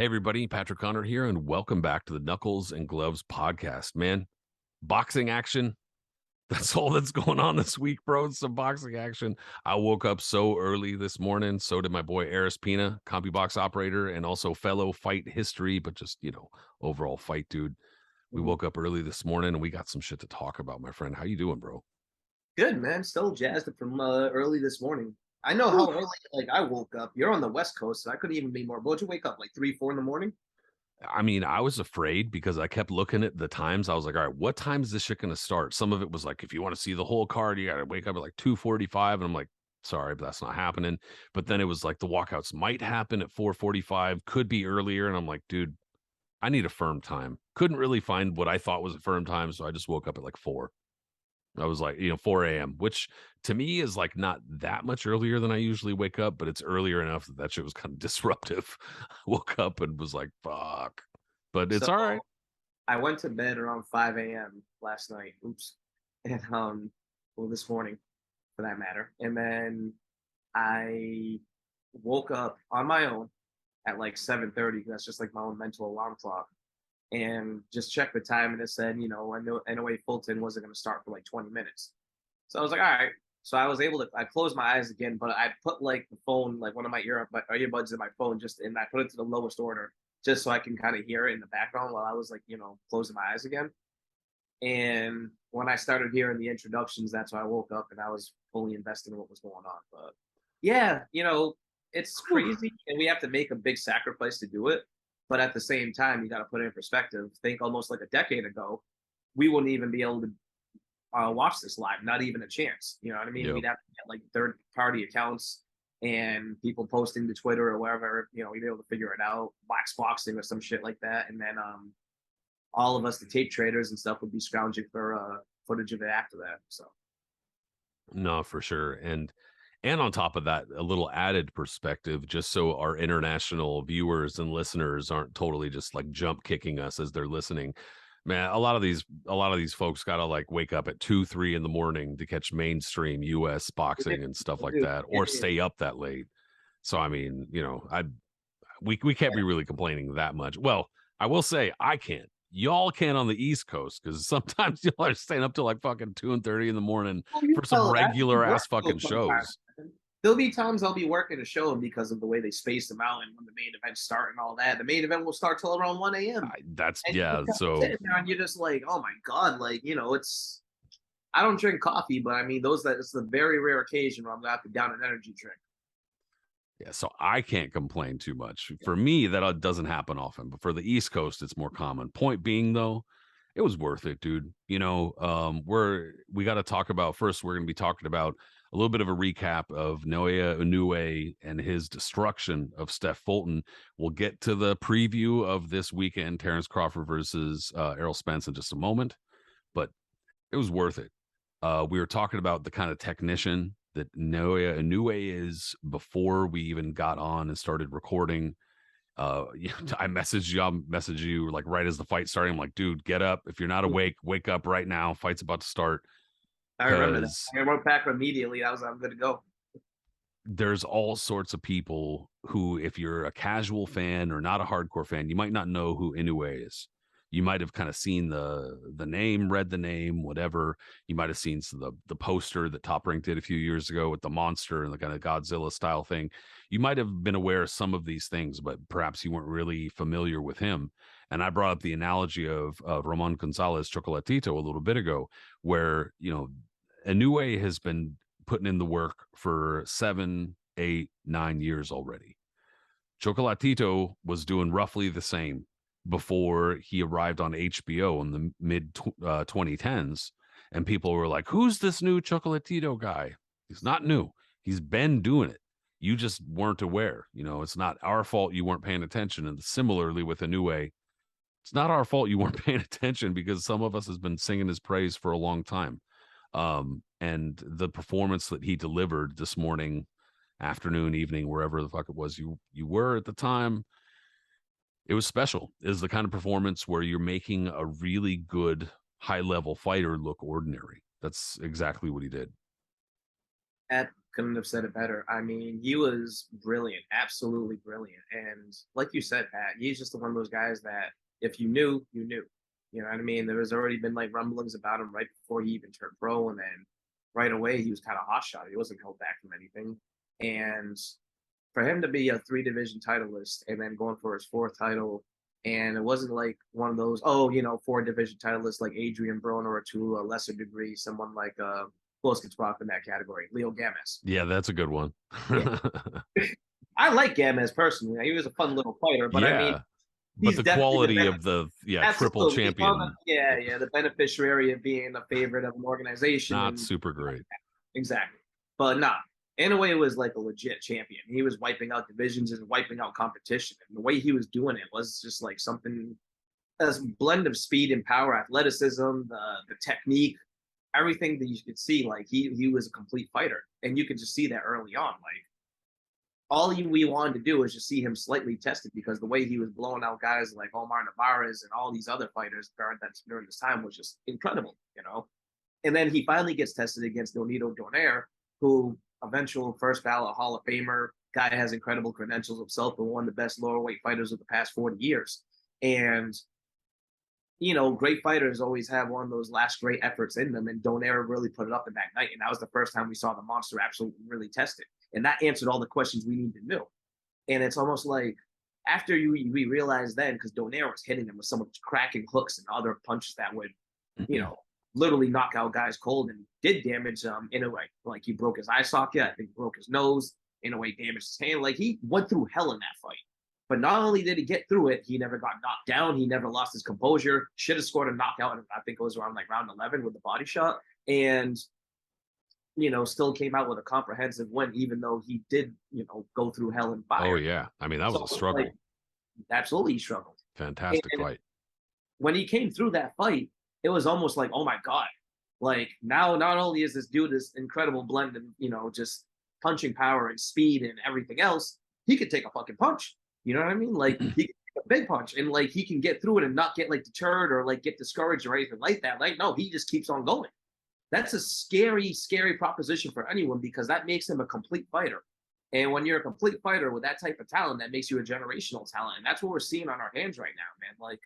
everybody, Patrick Connor here, and welcome back to the Knuckles and Gloves podcast. Man, boxing action. That's all that's going on this week, bro. It's some boxing action. I woke up so early this morning. So did my boy Aris Pina, CompuBox operator, and also fellow fight history, but just, overall fight dude. We woke up early this morning and we got some shit to talk about, my friend. How you doing, bro? Good, man. Still jazzed from early this morning. I know how early I woke up. You're on the West Coast, so I couldn't even be more. Would you wake up like 3, 4 in the morning? I mean, I was afraid because I kept looking at the times. I was like, all right, what time is this shit going to start? Some of it was like, if you want to see the whole card, you got to wake up at like 2:45. And I'm like, sorry, but that's not happening. But then it was like the walkouts might happen at 4:45, could be earlier. And I'm like, dude, I need a firm time. Couldn't really find what I thought was a firm time. So I just woke up at like 4. I was like, 4 a.m., which to me is like not that much earlier than I usually wake up, but it's earlier enough that shit was kind of disruptive. Woke up and was like, fuck. But it's So all right. I went to bed around 5 a.m. last night. Oops. And well, this morning for that matter. And then I woke up on my own at like 7:30. That's just like my own mental alarm clock. And just checked the time, and it said, I know Inoue Fulton wasn't going to start for like 20 minutes. So I was like, all right. So I closed my eyes again, but I put like the phone, like one of my earbuds in my phone, and I put it to the lowest order just so I can kind of hear it in the background while I was like, closing my eyes again. And when I started hearing the introductions, that's when I woke up and I was fully invested in what was going on. But yeah, it's crazy and we have to make a big sacrifice to do it. But at the same time, you got to put it in perspective. Think almost like a decade ago, we wouldn't even be able to watch this live, not even a chance. You know what I mean? Yep. We'd have to get like third-party accounts and people posting to Twitter or wherever, we'd be able to figure it out, Wax Boxing or some shit like that. And then all of us, the tape traders and stuff, would be scrounging for footage of it after that. So No, for sure. And on top of that, a little added perspective, just so our international viewers and listeners aren't totally just like jump kicking us as they're listening. Man, a lot of these folks gotta like wake up at 2, 3 in the morning to catch mainstream US boxing and stuff like that, or stay up that late. So I mean, we can't be really complaining that much. Well, I will say I can't. Y'all can on the East Coast because sometimes y'all are staying up till like fucking 2 and 30 in the morning well, you for some tell that you regular work ass fucking sometimes. shows. There'll be times I'll be working a show because of the way they space them out and when the main events start and all that. The main event will start till around 1 a.m. That's And you're yeah. just So sitting there and you're just like, oh my God, like, it's I don't drink coffee, but I mean it's the very rare occasion where I'm gonna have to down an energy drink. yeah, so I can't complain too much. For me, that doesn't happen often, but for the East Coast, it's more common. Point being, though, it was worth it, dude. We got to talk about first. We're going to be talking about a little bit of a recap of Naoya Inoue and his destruction of Steph Fulton. We'll get to the preview of this weekend, Terence Crawford versus Errol Spence, in just a moment, but it was worth it. We were talking about the kind of technician that Naoya Inoue is before we even got on and started recording. I messaged you like right as the fight started. I'm like, dude, get up. If you're not awake, wake up right now. Fight's about to start. I remember that. I wrote back immediately. I'm good to go. There's all sorts of people who, if you're a casual fan or not a hardcore fan, you might not know who Inoue is. You might have kind of seen the name, read the name, whatever. You might have seen the poster that Top Rank did a few years ago with the monster and the kind of Godzilla style thing. You might have been aware of some of these things, but perhaps you weren't really familiar with him. And I brought up the analogy of Ramon Gonzalez Chocolatito a little bit ago, where Inoue has been putting in the work for 7, 8, 9 years already. Chocolatito was doing roughly the same before he arrived on HBO in the mid 2010s. And people were like, who's this new Chocolatito guy? He's not new. He's been doing it. You just weren't aware. It's not our fault you weren't paying attention. And similarly with Inoue, it's not our fault you weren't paying attention because some of us has been singing his praise for a long time. And the performance that he delivered this morning, afternoon, evening, wherever the fuck it was you were at the time, it was special. It was the kind of performance where you're making a really good high level fighter look ordinary. That's exactly what he did. couldn't have said it better. I mean, he was brilliant, absolutely brilliant. And like you said, Pat, he's just one of those guys that if you knew, you knew. You know what I mean? There was already been like rumblings about him right before he even turned pro, and then right away he was kind of hot shot. He wasn't held back from anything. And for him to be a 3 division titleist and then going for his 4th title, and it wasn't like one of those, oh, 4 division titleists like Adrian Broner, or to a lesser degree, someone like who else gets brought up in that category? Leo Games. Yeah, that's a good one. Yeah. I like Games personally. He was a fun little fighter, but I mean, Yeah, but he's the definitely quality of the triple absolutely. champion, Yeah, the beneficiary of being a favorite of an organization. not And super great. exactly. But nah, Inoue was like a legit champion. He was wiping out divisions and wiping out competition. And the way he was doing it was just like something, a blend of speed and power, athleticism, the technique, everything that you could see. Like he was a complete fighter. And you could just see that early on. Like we wanted to do was just see him slightly tested, because the way he was blowing out guys like Omar Navarez and all these other fighters during this time was just incredible. And then he finally gets tested against Donito Donaire, who eventual first ballot Hall of Famer, guy has incredible credentials himself, and one of the best lower weight fighters of the past 40 years. And great fighters always have one of those last great efforts in them, and Donaire really put it up in that night. And that was the first time we saw the monster absolutely really tested. And that answered all the questions we needed to know. And it's almost like after we realized then, because Donaire was hitting him with some cracking hooks and other punches that would, literally knock out guys cold, and did damage in a way. Like he broke his eye socket, I think broke his nose, in a way damaged his hand. Like he went through hell in that fight. But not only did he get through it, he never got knocked down. He never lost his composure. Should have scored a knockout. I think it was around like round 11 with the body shot. And, still came out with a comprehensive win, even though he did, go through hell and fire. Oh, yeah. I mean, that was a struggle. Like, absolutely, he struggled. Fantastic and fight. When he came through that fight, it was almost like, oh my God. Like now, not only is this dude this incredible blend of, just punching power and speed and everything else, he could take a fucking punch. You know what I mean? Like he can take a big punch, and like he can get through it and not get like deterred or like get discouraged or anything like that. Like, no, he just keeps on going. That's a scary, scary proposition for anyone, because that makes him a complete fighter. And when you're a complete fighter with that type of talent, that makes you a generational talent. And that's what we're seeing on our hands right now, man. Like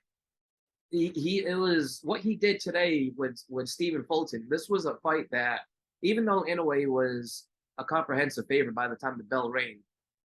it was what he did today with Stephen Fulton. This was a fight that, even though Inoue was a comprehensive favorite by the time the bell rang,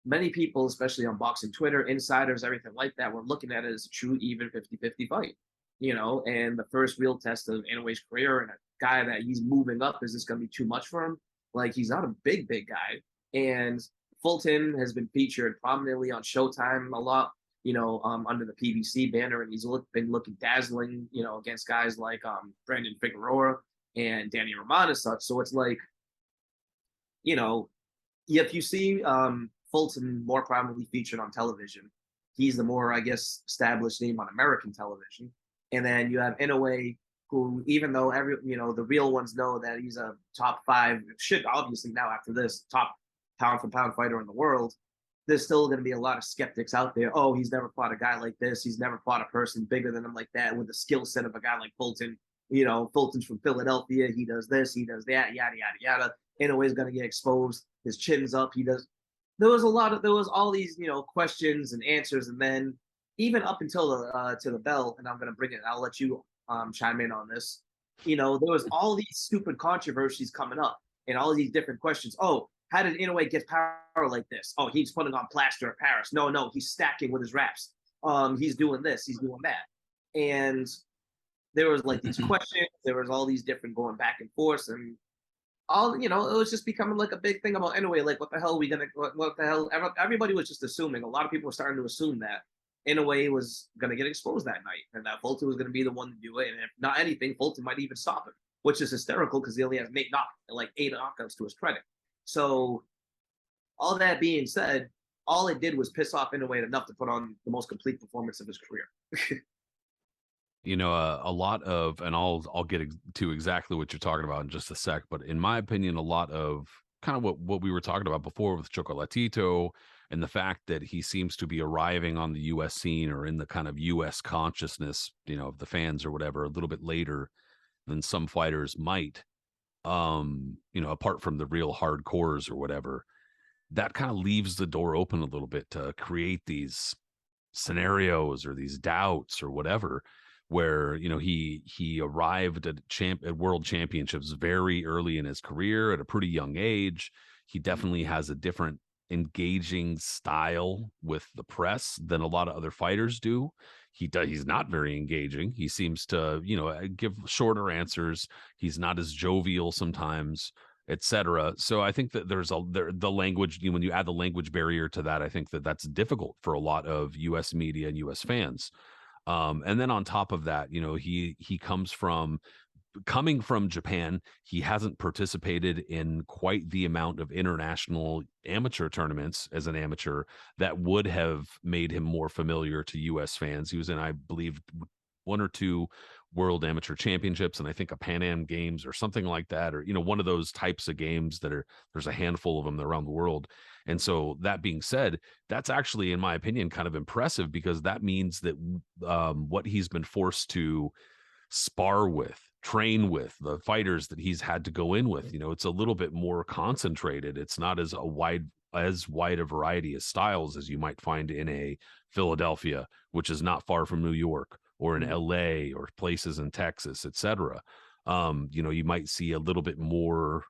many people, especially on boxing Twitter, insiders, everything like that, were looking at it as a true even 50-50 fight. And the first real test of Inoue's career, and a guy that he's moving up, is this going to be too much for him? Like, he's not a big guy. And Fulton has been featured prominently on Showtime a lot, under the PBC banner, and he's been looking dazzling, against guys like Brandon Figueroa and Danny Roman and such. So it's like, if you see Fulton more prominently featured on television, he's the more, I guess, established name on American television. And then you have Inoue, who, even though the real ones know that he's a top 5, should obviously now after this, top pound for pound fighter in the world, there's still going to be a lot of skeptics out there. Oh, he's never fought a guy like this. He's never fought a person bigger than him like that, with the skill set of a guy like Fulton. Fulton's from Philadelphia. He does this, he does that, yada, yada, yada. Inoue's going to get exposed. His chin's up. There was all these, questions and answers. And then even up until to the bell, and I'm going to bring it, I'll let you chime in on this. There was all these stupid controversies coming up and all these different questions. Oh, how did Inoue get power like this? Oh, he's putting on plaster at Paris. No, he's stacking with his wraps. He's doing this, he's doing that. And there was like these questions. There was all these different going back and forth, and all, it was just becoming like a big thing about Inoue. Like, what the hell are we gonna? What the hell? Everybody was just assuming. A lot of people were starting to assume that Inoue was gonna get exposed that night, and that Fulton was gonna be the one to do it. And if not anything, Fulton might even stop him, which is hysterical because he only has 8 knockouts to his credit. So, all that being said, all it did was piss off Inoue enough to put on the most complete performance of his career. A lot of, and I'll get to exactly what you're talking about in just a sec, but in my opinion, a lot of kind of what we were talking about before with Chocolatito, and the fact that he seems to be arriving on the U.S. scene, or in the kind of U.S. consciousness, of the fans or whatever, a little bit later than some fighters might. apart from the real hardcores or whatever, that kind of leaves the door open a little bit to create these scenarios or these doubts or whatever, where he arrived at world championships very early in his career at a pretty young age. He definitely has a different engaging style with the press than a lot of other fighters do. He's not very engaging. He seems to give shorter answers. He's not as jovial sometimes, etc. So I think that the language, when you add the language barrier to that, I think that that's difficult for a lot of US media and US fans. And then on top of that, he coming from Japan. He hasn't participated in quite the amount of international amateur tournaments as an amateur that would have made him more familiar to US fans. He was in, I believe, one or two world amateur championships, and I think a Pan Am games or something like that, or one of those types of games there's a handful of them around the world. And so that being said, that's actually, in my opinion, kind of impressive, because that means that what he's been forced to spar with, train with, the fighters that he's had to go in with, it's a little bit more concentrated. It's not as wide a variety of styles as you might find in a Philadelphia, which is not far from New York, or in LA, or places in Texas, etc. You might see a little bit more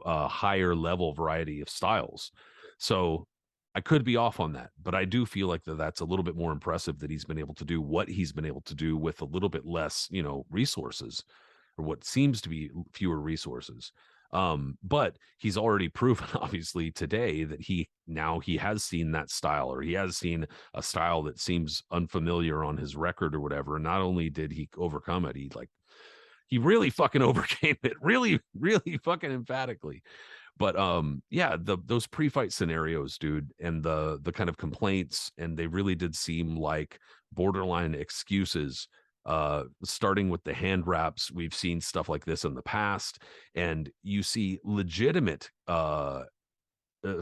higher level variety of styles. So I could be off on that, but I do feel like that's a little bit more impressive, that he's been able to do what he's been able to do with a little bit less, resources, or what seems to be fewer resources. But he's already proven, obviously, today that he has seen that style, or he has seen a style that seems unfamiliar on his record or whatever. And not only did he overcome it, he really fucking overcame it, really, really fucking emphatically. But yeah, those pre-fight scenarios, dude, and the kind of complaints, and they really did seem like borderline excuses. Starting with the hand wraps, we've seen stuff like this in the past, and you see legitimate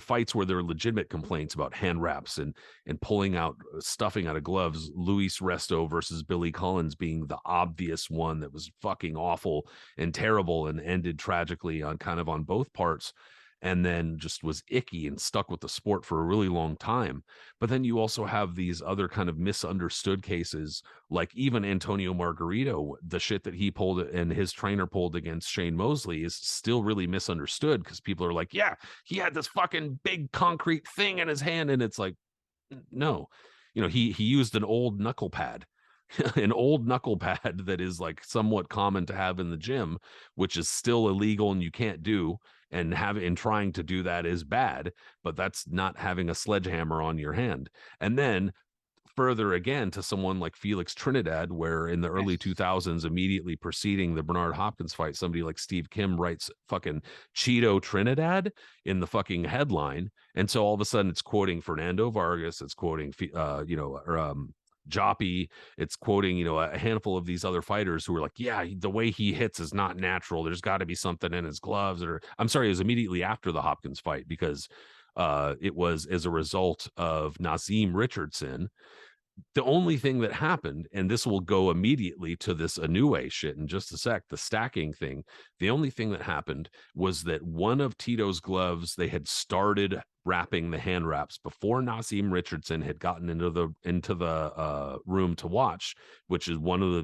fights where there are legitimate complaints about hand wraps and pulling out stuffing out of gloves. Luis Resto versus Billy Collins being the obvious one that was fucking awful and terrible and ended tragically on both parts, and then just was icky and stuck with the sport for a really long time. But then you also have these other kind of misunderstood cases, like even Antonio Margarito. The shit that he pulled and his trainer pulled against Shane Mosley is still really misunderstood, because people are like, yeah, he had this fucking big concrete thing in his hand, and it's like, no, he used an old knuckle pad. An old knuckle pad that is like somewhat common to have in the gym, which is still illegal and you can't do, and trying to do that is bad, but that's not having a sledgehammer on your hand. And then further again, to someone like Felix Trinidad, where in the early 2000s, immediately preceding the Bernard Hopkins fight, somebody like Steve Kim writes fucking Cheeto Trinidad in the fucking headline. And so all of a sudden it's quoting Fernando Vargas, it's quoting Joppy, it's quoting, a handful of these other fighters who were like, yeah, the way he hits is not natural. There's got to be something in his gloves. Or I'm sorry, it was immediately after the Hopkins fight, because it was as a result of Nazim Richardson. The only thing that happened, and this will go immediately to this Inoue shit in just a sec, the stacking thing. The only thing that happened was that one of Tito's gloves, they had started wrapping the hand wraps before Nazim Richardson had gotten into the room to watch, which is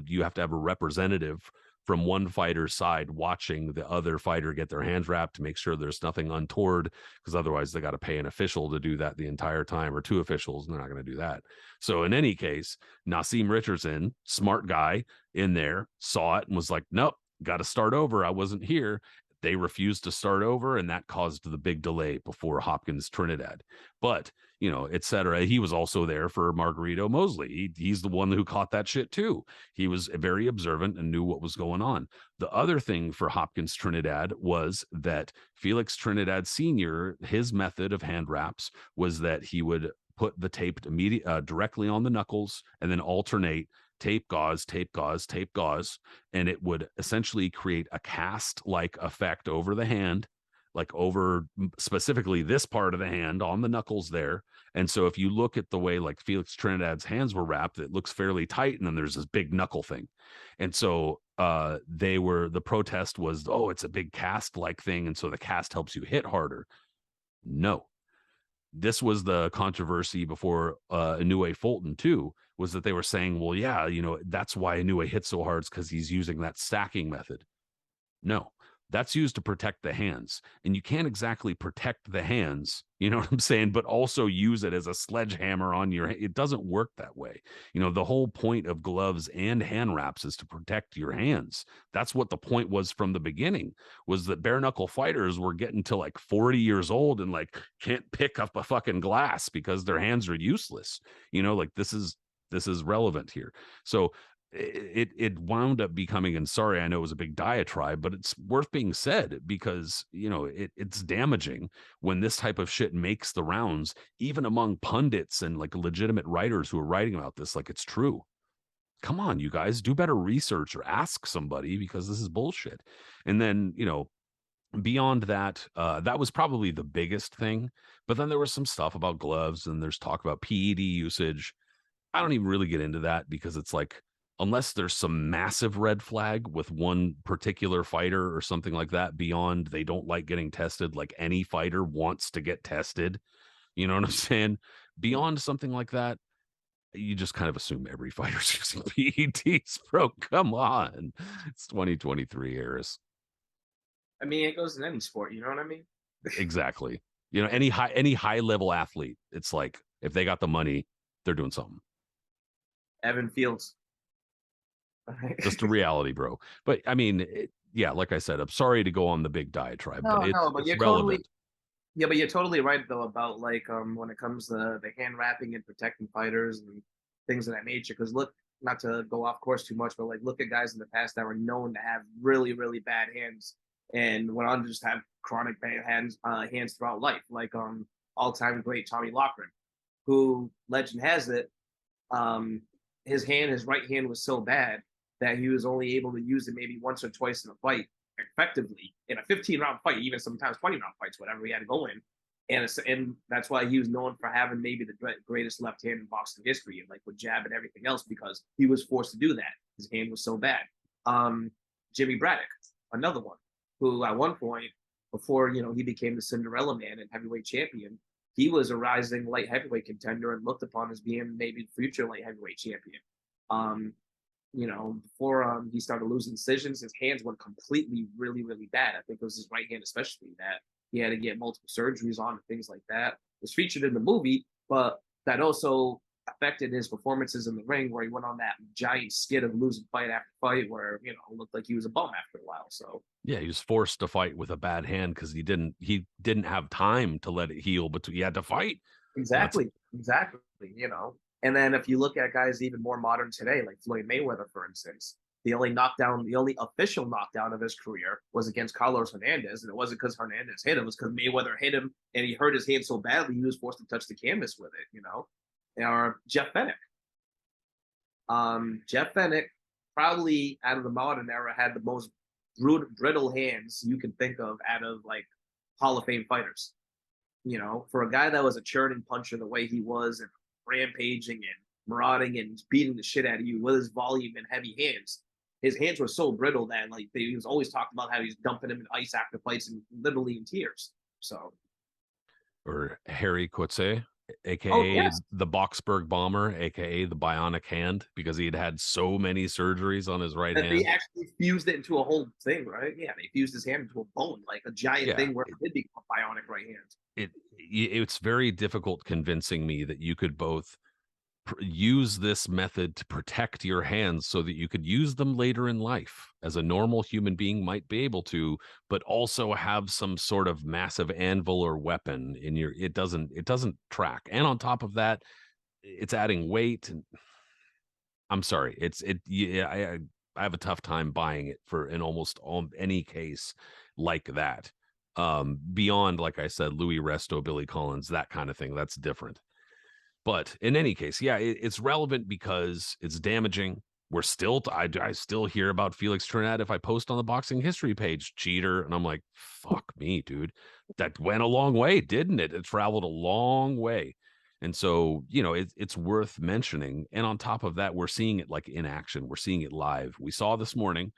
you have to have a representative from one fighter's side watching the other fighter get their hands wrapped to make sure there's nothing untoward, because otherwise they got to pay an official to do that the entire time, or two officials, and they're not going to do that. So in any case, Nazim Richardson, smart guy in there, saw it and was like, nope, got to start over. I wasn't here. They refused to start over, and that caused the big delay before Hopkins Trinidad. But, et cetera. He was also there for Margarito Mosley. He's the one who caught that shit too. He was very observant and knew what was going on. The other thing for Hopkins Trinidad was that Felix Trinidad Sr., his method of hand wraps was that he would put the tape directly on the knuckles and then alternate tape, gauze, tape, gauze, tape, gauze, and it would essentially create a cast-like effect over the hand, like over specifically this part of the hand on the knuckles there. And so if you look at the way like Felix Trinidad's hands were wrapped, it looks fairly tight. And then there's this big knuckle thing. And so the protest was, oh, it's a big cast like thing. And so the cast helps you hit harder. No, this was the controversy before Inoue Fulton too, was that they were saying, well, yeah, that's why Inoue hits so hard, is because he's using that stacking method. No, that's used to protect the hands. And you can't exactly protect the hands, you know what I'm saying, but also use it as a sledgehammer on your, it doesn't work that way. The whole point of gloves and hand wraps is to protect your hands. That's what the point was from the beginning, was that bare knuckle fighters were getting to like 40 years old and like can't pick up a fucking glass because their hands are useless. Like this is relevant here. So it wound up becoming, and sorry, I know it was a big diatribe, but it's worth being said because it's damaging when this type of shit makes the rounds, even among pundits and like legitimate writers who are writing about this like it's true. Come on, you guys, do better research or ask somebody, because this is bullshit. And then beyond that, that was probably the biggest thing. But then there was some stuff about gloves, and there's talk about PED usage. I don't even really get into that, because it's like, unless there's some massive red flag with one particular fighter or something like that, beyond they don't like getting tested, like any fighter wants to get tested, you know what I'm saying? Beyond something like that, you just kind of assume every fighter's using PEDs, bro. Come on. It's 2023, Eris. I mean, it goes in any sport. You know what I mean? Exactly. Any high level athlete, it's like if they got the money, they're doing something. Evan Fields. Just a reality, bro. But I mean, yeah, like I said, I'm sorry to go on the big diatribe, but No, but it's you're relevant. yeah, but you're totally right though about like when it comes to the hand wrapping and protecting fighters and things of that nature. Because look, not to go off course too much, but like look at guys in the past that were known to have really really bad hands and went on to just have chronic bad hands throughout life. Like all time great Tommy Loughran, who legend has it, um his right hand was so bad that he was only able to use it maybe once or twice in a fight effectively in a 15-round fight, even sometimes 20-round fights, whatever he had to go in. And that's why he was known for having maybe the greatest left hand in boxing history, like with jab and everything else, because he was forced to do that. His hand was so bad. Jimmy Braddock, another one, who at one point, before he became the Cinderella Man and heavyweight champion, he was a rising light heavyweight contender and looked upon as being maybe future light heavyweight champion. Um, before he started losing decisions, his hands went completely really, really bad. I think it was his right hand, especially, that he had to get multiple surgeries on and things like that. It was featured in the movie, but that also affected his performances in the ring, where he went on that giant skid of losing fight after fight, where looked like he was a bum after a while. So Yeah, he was forced to fight with a bad hand because he didn't have time to let it heal, but he had to fight. exactly. And then if you look at guys even more modern today, like Floyd Mayweather, for instance, the only official knockdown of his career was against Carlos Hernandez, and it wasn't because Hernandez hit him; it was because Mayweather hit him and he hurt his hand so badly he was forced to touch the canvas with it. Or Jeff Fennick. Jeff Fennick, probably out of the modern era, had the most brittle hands you can think of out of like Hall of Fame fighters. For a guy that was a churning puncher the way he was, and rampaging and marauding and beating the shit out of you with his volume and heavy hands, his hands were so brittle that like he was always talking about how he's dumping him in ice after fights and literally in tears. So, Or Harry Coetzee, oh aka yes, the Boxberg Bomber, aka the Bionic Hand, because he had had so many surgeries on his right that they hand. actually fused it into a whole thing, right? Yeah, they fused his hand into a bone, like a giant Yeah, thing where it did become a bionic right hand. it's very difficult convincing me that you could both use this method to protect your hands so that you could use them later in life as a normal human being might be able to, but also have some sort of massive anvil or weapon in your, it doesn't track. And on top of that, it's adding weight. And I'm sorry, yeah, I have a tough time buying it for in almost any case like that. Beyond, like I said, Louis Resto, Billy Collins, that kind of thing, that's different. But in any case, yeah, it's relevant because it's damaging. we're still I still hear about Felix Trinidad if I post on the boxing history page, cheater, and I'm like, fuck me, dude. That went a long way, didn't it? It traveled a long way. And so, it's worth mentioning. And on top of that, we're seeing it like in action. We're seeing it live. We saw this morning,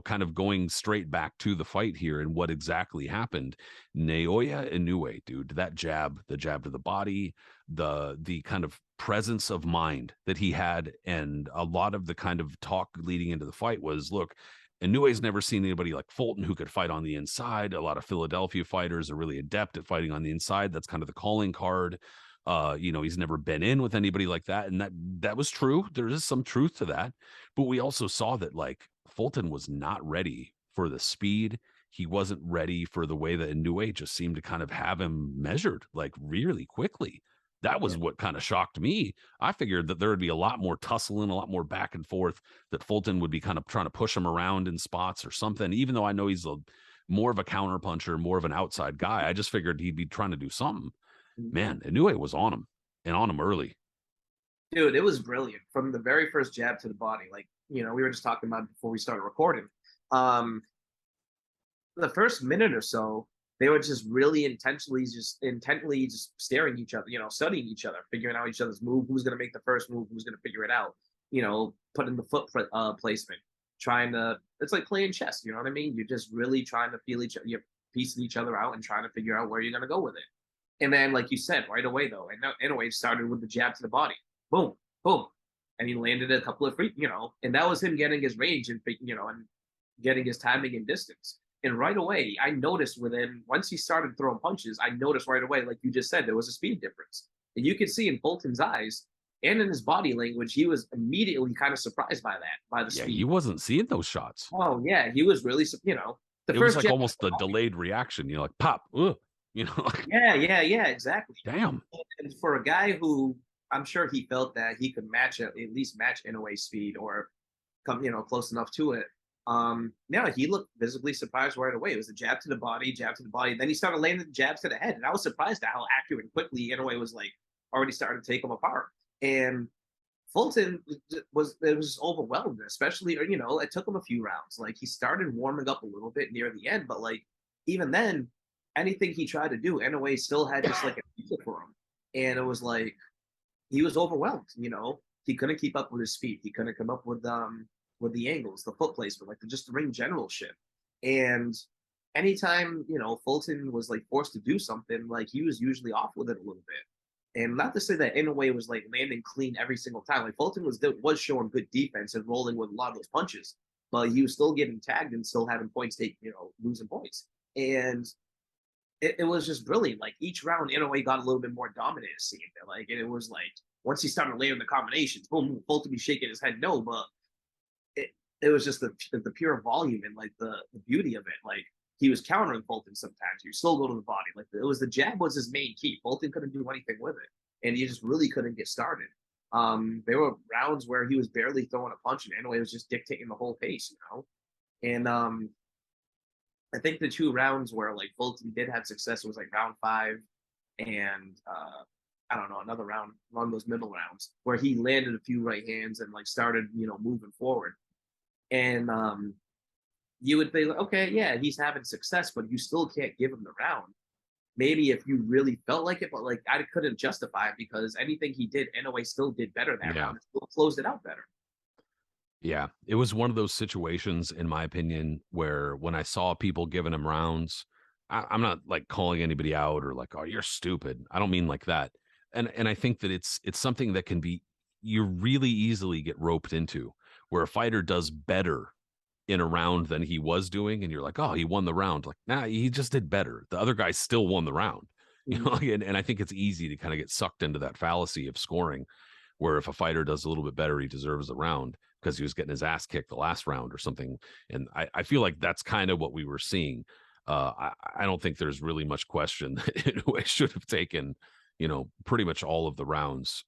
kind of going straight back to the fight here and what exactly happened. Naoya Inoue, dude, that jab, the jab to the body, the kind of presence of mind that he had, and a lot of the kind of talk leading into the fight was, look, Inoue's never seen anybody like Fulton who could fight on the inside. A lot of Philadelphia fighters are really adept at fighting on the inside. That's kind of the calling card. He's never been in with anybody like that. And that was true. There is some truth to that. But we also saw that like Fulton was not ready for the speed. He wasn't ready for the way that Inoue just seemed to kind of have him measured like really quickly. That Yeah. was what kind of shocked me. I figured that there would be a lot more tussling, a lot more back and forth, that Fulton would be kind of trying to push him around in spots or something, even though I know he's more of a counter puncher, more of an outside guy. I just figured he'd be trying to do something. Mhm. Man, Inoue was on him and on him early. Dude, it was brilliant from the very first jab to the body. Like, we were just talking about it before we started recording. Um, the first minute or so, they were just really intently just staring each other, studying each other, figuring out each other's move, who's going to make the first move, who's going to figure it out, putting the placement, trying to, it's like playing chess, you know what I mean? You're just really trying to feel each other, you're piecing each other out and trying to figure out where you're going to go with it. And then, like you said, right away, though, and anyway, started with the jab to the body. Boom, boom. And he landed a couple of free, and that was him getting his range and getting his timing and distance. And right away, I noticed once he started throwing punches, I noticed right away, like you just said, there was a speed difference. And you could see in Fulton's eyes and in his body language, he was immediately kind of surprised by the Yeah, he speed. wasn't seeing those shots. Oh, yeah, he was really, the It was first like jab. almost the delayed reaction, like pop, like, Yeah, yeah, yeah, exactly. damn. And for a guy who I'm sure he felt that he could at least match Inoue's speed or come, close enough to it. Yeah, he looked visibly surprised right away. It was a jab to the body, jab to the body. Then he started landing jabs to the head, and I was surprised at how accurate and quickly Inoue was like already starting to take him apart. And Fulton was overwhelmed, especially, or it took him a few rounds. Like he started warming up a little bit near the end, but like even then, anything he tried to do, Inoue still had just like a answer for him, and it was like he was overwhelmed. He couldn't keep up with his feet. He couldn't come up with the angles, the foot placement, like just the ring generalship. And anytime Fulton was like forced to do something, like he was usually off with it a little bit. And not to say that Inoue was like landing clean every single time. Like Fulton was showing good defense and rolling with a lot of those punches, but he was still getting tagged and still having points take losing points. And it was just brilliant. Like each round, Inoue got a little bit more dominant. It seemed like, and it was like once he started layering the combinations, boom, Fulton be shaking his head no, but it was just the pure volume and like the beauty of it. Like he was countering Fulton sometimes. You still go to the body. Like the jab was his main key. Fulton couldn't do anything with it, and he just really couldn't get started. There were rounds where he was barely throwing a punch, and Inoue was just dictating the whole pace, And I think the two rounds where like Fulton did have success was like round 5 and I don't know, another round, one of those middle rounds where he landed a few right hands and like started, moving forward. And you would think, okay, yeah, he's having success, but you still can't give him the round. Maybe if you really felt like it, but like I couldn't justify it because anything he did, Inoue still did better that Yeah. round. It still closed it out better. Yeah, it was one of those situations, in my opinion, where when I saw people giving him rounds, I'm not like calling anybody out or like, oh, you're stupid. I don't mean like that. And I think that it's something that can be you really easily get roped into where a fighter does better in a round than he was doing, and you're like, oh, he won the round. Like, nah, he just did better. The other guy still won the round. Mhm. And I think it's easy to kind of get sucked into that fallacy of scoring where if a fighter does a little bit better, he deserves the round because he was getting his ass kicked the last round or something. And I feel like that's kind of what we were seeing. I don't think there's really much question that Inoue should have taken, pretty much all of the rounds.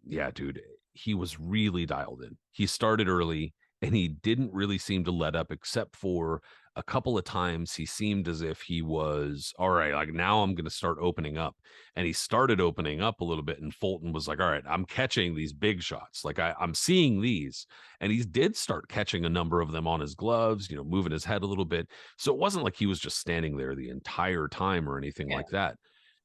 Yeah, dude, he was really dialed in. He started early and he didn't really seem to let up except for a couple of times he seemed as if he was all right, like now I'm going to start opening up. And he started opening up a little bit. And Fulton was like, all right, I'm catching these big shots. Like I'm seeing these. And he did start catching a number of them on his gloves, moving his head a little bit. So it wasn't like he was just standing there the entire time or anything Yeah. like that.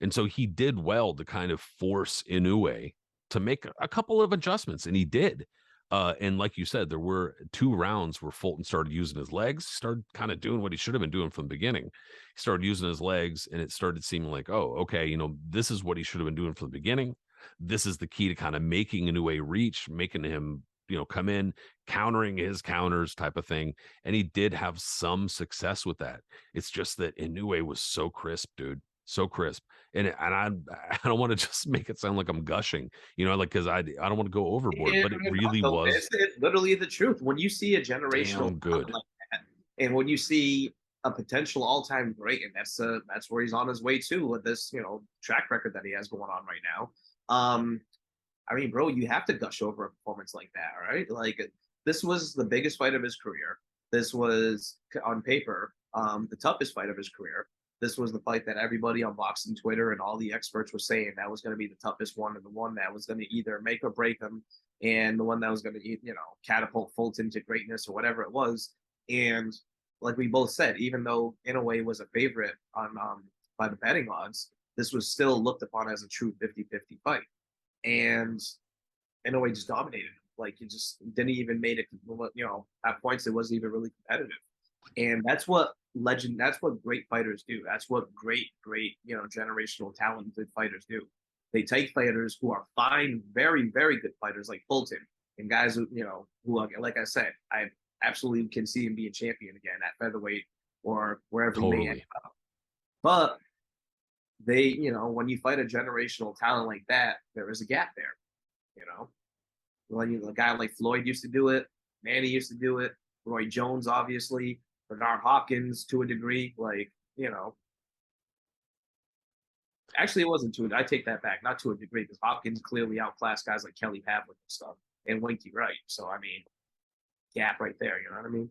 And so he did well to kind of force Inoue to make a couple of adjustments, and he did. And like you said, there were 2 rounds where Fulton started using his legs, started kind of doing what he should have been doing from the beginning. He started using his legs, and it started seeming like, oh, okay, this is what he should have been doing from the beginning. This is the key to kind of making Inoue reach, making him, come in, countering his counters type of thing. And he did have some success with that. It's just that Inoue was so crisp, dude. So crisp. I don't want to just make it sound like I'm gushing, like because I don't want to go overboard, Yeah, but it no, really no, was it's literally the truth. When you see a generational damn talent good. like that, and when you see a potential all-time great, and that's where he's on his way to with this, track record that he has going on right now. I mean, bro, you have to gush over a performance like that, right? Like this was the biggest fight of his career. This was on paper, the toughest fight of his career. This was the fight that everybody on boxing Twitter and all the experts were saying that was going to be the toughest one, and the one that was going to either make or break him, and the one that was going to, catapult Fulton to greatness or whatever it was. And like we both said, even though Inoue was a favorite on by the betting odds, this was still looked upon as a true 50-50 fight. And Inoue just dominated him. Like he just didn't even made it, at points it wasn't even really competitive. And that's what great fighters do. That's what great, generational talented fighters do. They take fighters who are fine, very, very good fighters like Fulton and guys who, like I said, I absolutely can see him being champion again at featherweight or wherever he may end Totally. up. But when you fight a generational talent like that, there is a gap there, you know. When a guy like Floyd used to do it, Manny used to do it, Roy Jones, obviously, Bernard Hopkins to a degree. Like, actually, it wasn't to it. I take that back, not to a degree, because Hopkins clearly outclassed guys like Kelly Pavlik and stuff, and Winky Wright. So, I mean, gap right there. You know what I mean?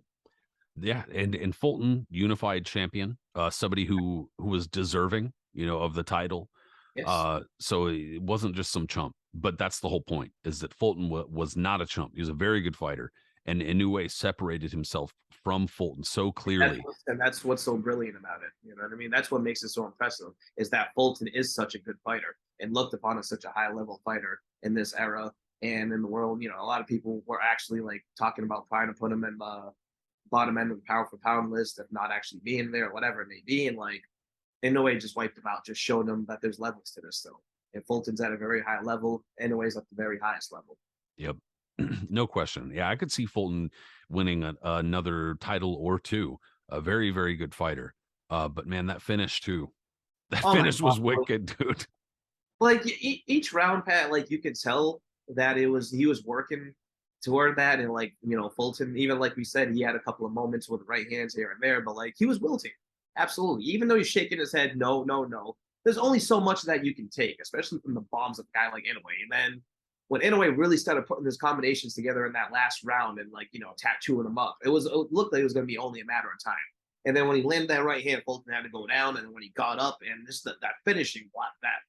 Yeah, and Fulton, unified champion, somebody who was deserving, of the title. Yes. So it wasn't just some chump, but that's the whole point is that Fulton was not a chump. He was a very good fighter, and Inoue separated himself from Fulton so clearly. That's what's so brilliant about it. You know what I mean? That's what makes it so impressive is that Fulton is such a good fighter and looked upon as such a high level fighter in this era and in the world. A lot of people were actually like talking about trying to put him in the bottom end of the pound for pound list, if not actually being there, whatever it may be. And like Inoue just wiped him out, just showed them that there's levels to this still. And Fulton's at a very high level. Inoue's at the very highest level. Yep. No question. Yeah, I could see Fulton winning another title or two. A very, very good fighter. But man, that finish too. That Oh my finish god! was wicked, dude. Like each round, Pat, like you could tell that he was working toward that, and like Fulton, even like we said, he had a couple of moments with right hands here and there, but like he was wilting, absolutely. Even though he's shaking his head, no, no, no. There's only so much that you can take, especially from the bombs of a guy like Inoue. And then when Inoue really started putting his combinations together in that last round and like tattooing them up, it looked like it was going to be only a matter of time. And then when he landed that right hand, Fulton had to go down, and when he got up, and that finishing block, that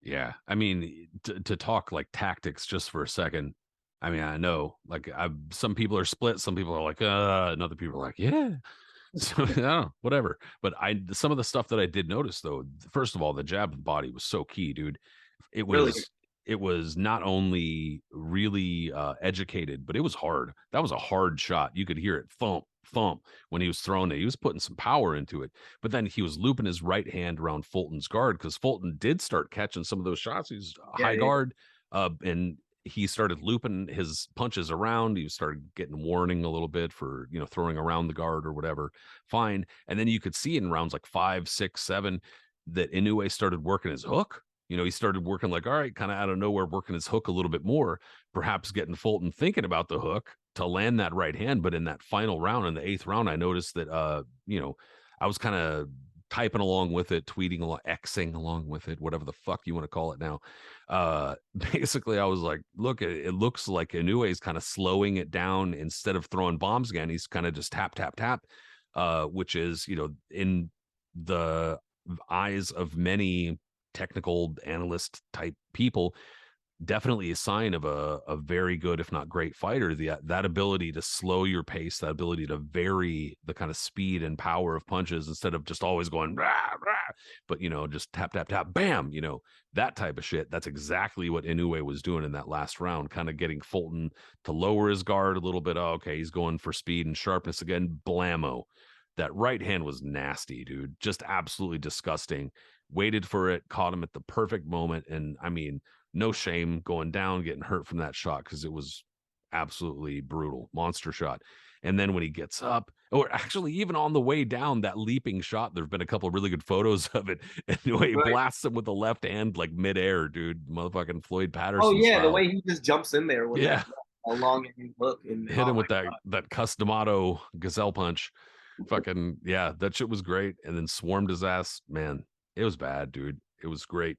Yeah. I mean, to talk like tactics just for a second. I mean, I know like some people are split, some people are like, and other people are like, yeah. So yeah, whatever. But some of the stuff that I did notice though, first of all, the jab of the body was so key, dude. It really was it was not only really educated, but it was hard. That was a hard shot. You could hear it thump, thump when he was throwing it. He was putting some power into it. But then he was looping his right hand around Fulton's guard because Fulton did start catching some of those shots. He's yeah, high yeah, guard, and he started looping his punches around. He started getting warning a little bit for throwing around the guard or whatever. Fine, and then you could see in rounds like 5, 6, 7 that Inoue started working his hook. He started working like, all right, kind of out of nowhere, working his hook a little bit more, perhaps getting Fulton thinking about the hook to land that right hand. But in that final round, in the 8th round, I noticed that, I was kind of typing along with it, tweeting along, Xing along with it, whatever the fuck you want to call it now. Basically, I was like, look, it looks like Inoue is kind of slowing it down. Instead of throwing bombs again, he's kind of just tap, tap, tap, which is, in the eyes of many technical analyst type people, definitely a sign of a very good, if not great fighter. That ability to slow your pace, that ability to vary the kind of speed and power of punches instead of just always going rah, rah, but just tap tap tap bam, that type of shit. That's exactly what Inoue was doing in that last round, kind of getting Fulton to lower his guard a little bit. Oh, okay, he's going for speed and sharpness again. Blammo. That right hand was nasty, dude. Just absolutely disgusting. Waited for it, caught him at the perfect moment, and I mean, no shame going down, getting hurt from that shot, because it was absolutely brutal, monster shot. And then when he gets up, or actually even on the way down, that leaping shot, there've been a couple of really good photos of it. And the way he Right. blasts him with the left hand, like midair, dude, motherfucking Floyd Oh Patterson yeah, the style. way he just jumps in there with Yeah, that a long hook, and hit oh him my with that Customato gazelle punch. god. Fucking yeah, that shit was great. And then swarmed his ass. Man, it was bad, dude. It was great.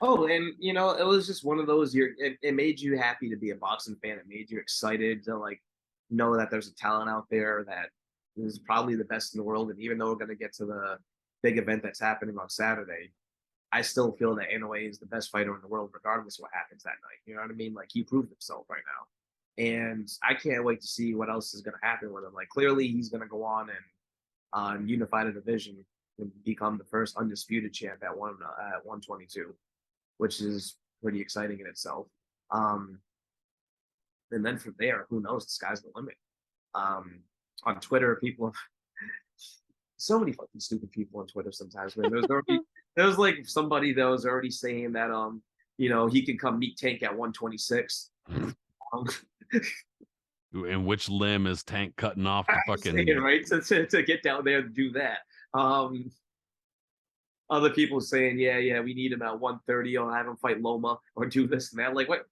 Oh, and it was just one of those. It made you happy to be a boxing fan. It made you excited to like know that there's a talent out there that is probably the best in the world. And even though we're going to get to the big event that's happening on Saturday, I still feel that Inoue is the best fighter in the world, regardless of what happens that night. You know what I mean? Like he proved himself right now, and I can't wait to see what else is going to happen with him. Like clearly, he's going to go on and unify the division and become the first undisputed champ at 122, which is pretty exciting in itself. Um, and then from there, who knows? The sky's the limit. On Twitter, people, so many fucking stupid people on Twitter sometimes, man. There's like somebody that was already saying that he can come meet Tank at 126. Um, And which limb is Tank cutting off to fucking saying, right, to get down there to do that. Other people saying, yeah, we need him at 130, or have him fight Loma, or do this and that. Like, what?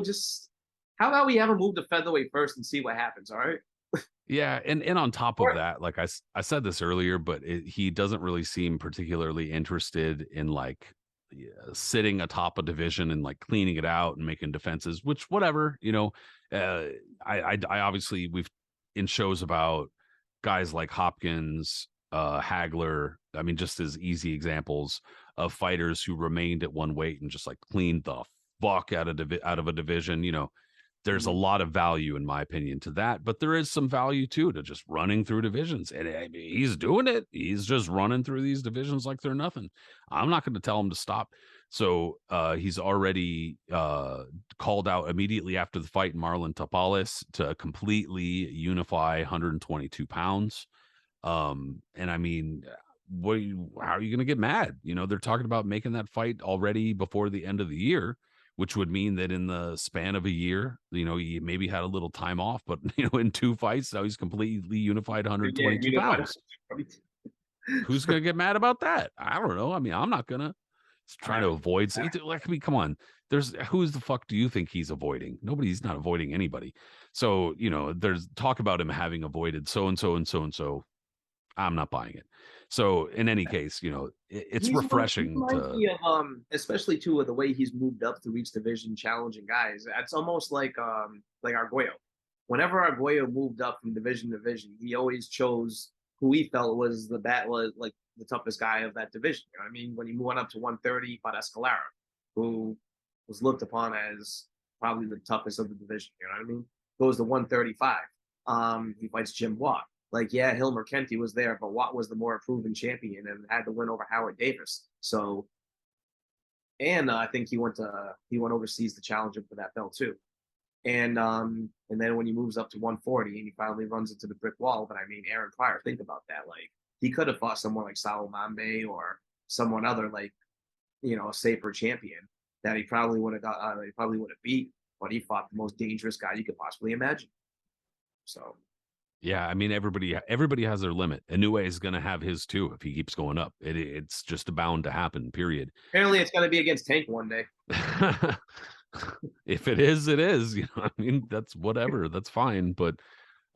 Just how about we have him move to featherweight first and see what happens? All right. yeah, and on top of Or, that, like I said this earlier, but he doesn't really seem particularly interested in like sitting atop a division and like cleaning it out and making defenses, which whatever, I obviously we've in shows about guys like Hopkins, Hagler, I mean, just as easy examples of fighters who remained at one weight and just like cleaned the fuck out of a division. There's a lot of value, in my opinion, to that, but there is some value too to just running through divisions. And I mean, he's doing it. He's just running through these divisions like they're nothing. I'm not going to tell him to stop. So he's already called out immediately after the fight Marlon Tapales to completely unify 122 pounds. And I mean, how are you going to get mad? They're talking about making that fight already before the end of the year, which would mean that in the span of a year, he maybe had a little time off, but in 2 fights, now he's completely unified yeah, 122 pounds. Who's going to get mad about that? I don't know. I mean, I'm not going to try to avoid. Like, I mean, come on. Who's the fuck do you think he's avoiding? Nobody's not avoiding anybody. So, there's talk about him having avoided so and so and so and so. I'm not buying it. So in any case, it's he refreshing reminds to. me of especially too with the way he's moved up through each division, challenging guys. It's almost like Arguello. Whenever Arguello moved up from division to division, he always chose who he felt was like the toughest guy of that division. You know what I mean? When he went up to 130, he fought Escalera, who was looked upon as probably the toughest of the division. You know what I mean? Goes to 135. He fights Jim Watt. Like, yeah, Hilmer Kenty was there, but Watt was the more proven champion and had the win over Howard Davis. So, and I think he went overseas to challenge him for that belt too. And then when he moves up to 140 and he finally runs into the brick wall. But I mean, Aaron Pryor, think about that. Like, he could have fought someone like Saul Mambe or someone other like, a safer champion that he probably would have beat, but he fought the most dangerous guy you could possibly imagine. So Yeah, I mean, everybody has their limit. Inoue is going to have his too if he keeps going up. It's just bound to happen. Period. apparently it's going to be against Tank one day. If it is, it is. I mean, that's whatever. That's fine. But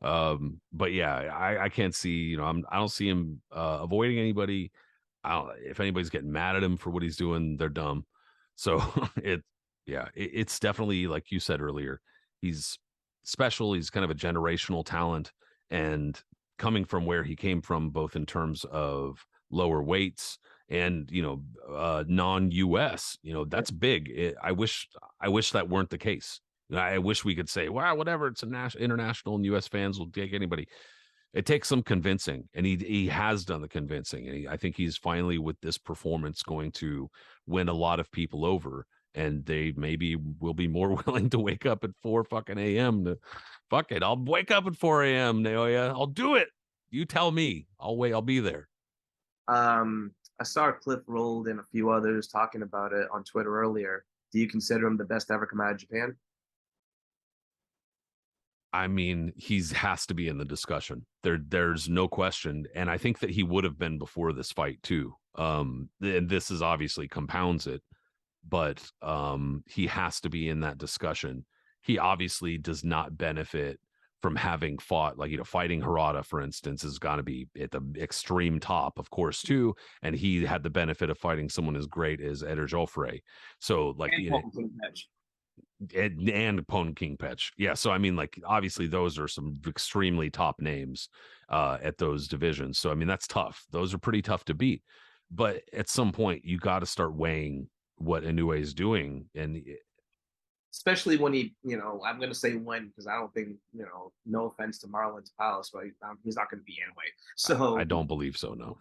But yeah, I can't see, you know, I don't see him avoiding anybody. I don't, if anybody's getting mad at him for what he's doing, they're dumb. So it, yeah, it's definitely like you said earlier, he's special. He's kind of a generational talent, and coming from where he came from, both in terms of lower weights and non-US, that's big. I wish that weren't the case. I wish we could say, wow, whatever, it's a international and US fans will take anybody. It takes some convincing, and he has done the convincing, and I think he's finally, with this performance, going to win a lot of people over, and they maybe will be more willing to wake up at 4 fucking a.m. to fuck it. I'll wake up at 4 a.m. Naoya. I'll do it. You tell me. I'll wait. I'll be there. I saw Cliff Rolled and a few others talking about it on Twitter earlier. Do you consider him the best to ever come out of Japan? I mean, he's has to be in the discussion. There's no question, and I think that he would have been before this fight too. And this is obviously compounds it, but he has to be in that discussion. He obviously does not benefit from having fought, like, fighting Harada, for instance, is going to be at the extreme top, of course, too. And he had the benefit of fighting someone as great as Eder Joffre. So, like, and Pone King Petch. Yeah. So, I mean, like, obviously, those are some extremely top names at those divisions. So, I mean, that's tough. Those are pretty tough to beat. But at some point, you got to start weighing what Inoue is doing. And especially when I'm going to say when, because I don't think, no offense to Marlon Palace, but he's not going to be anyway. So I don't believe so. No.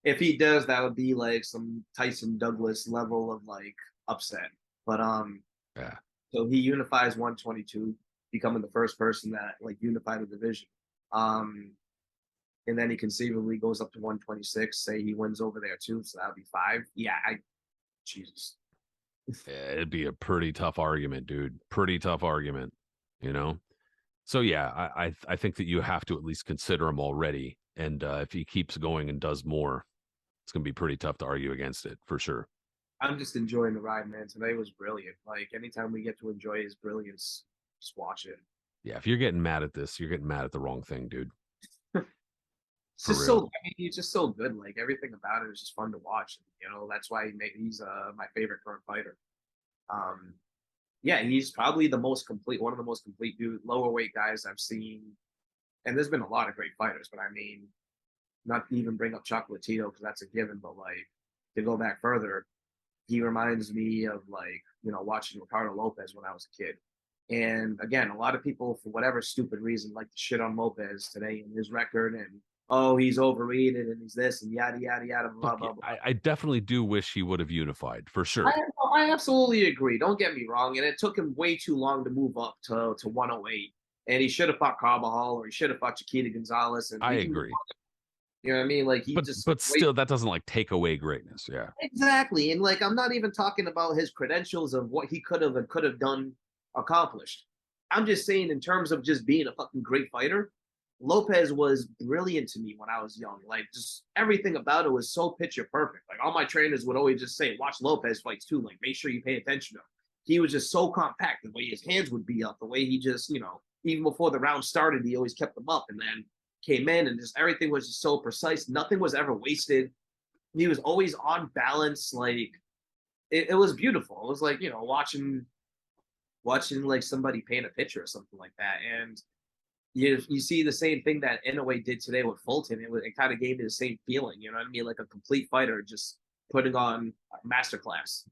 if he does, that would be like some Tyson Douglas level of like upset. But yeah. So he unifies 122, becoming the first person that like unified the division. And then he conceivably goes up to 126. Say he wins over there too, so that would be 5. Yeah, Jesus. It'd be a pretty tough argument, dude. Pretty tough argument, So yeah, I think that you have to at least consider him already. And if he keeps going and does more, it's gonna be pretty tough to argue against it for sure. I'm just enjoying the ride, man. Today was brilliant. Like anytime we get to enjoy his brilliance, just watch it. Yeah, if you're getting mad at this, you're getting mad at the wrong thing, dude. It's For just real. he's just so good. Like everything about it is just fun to watch. That's why he's my favorite current fighter. Yeah, he's probably one of the most complete lower weight guys I've seen. And there's been a lot of great fighters, but I mean, not to even bring up Chocolatito because that's a given, but like to go back further, he reminds me of like, watching Ricardo Lopez when I was a kid. And again, a lot of people, for whatever stupid reason, like to shit on Lopez today and his record and, oh, he's overrated and he's this and yada, yada, yada, blah, blah, blah. I definitely do wish he would have unified for sure. I absolutely agree. Don't get me wrong. And it took him way too long to move up to 108. And he should have fought Carbajal or he should have fought Chiquita Gonzalez. And I agree. You know what I mean? Like but still, that doesn't like take away greatness. Yeah, exactly. And like, I'm not even talking about his credentials of what he could have done, accomplished. I'm just saying in terms of just being a fucking great fighter, Lopez was brilliant to me when I was young. Like just everything about it was so picture perfect. Like all my trainers would always just say, watch Lopez fights too. Like make sure you pay attention to him. He was just so compact, the way his hands would be up, the way he just, even before the round started, he always kept them up. And then came in and just everything was just so precise. Nothing was ever wasted. He was always on balance. Like it was beautiful. It was like, watching like somebody paint a picture or something like that. And you see the same thing that Inoue did today with Fulton. It kind of gave me the same feeling, you know what I mean? Like a complete fighter just putting on a masterclass.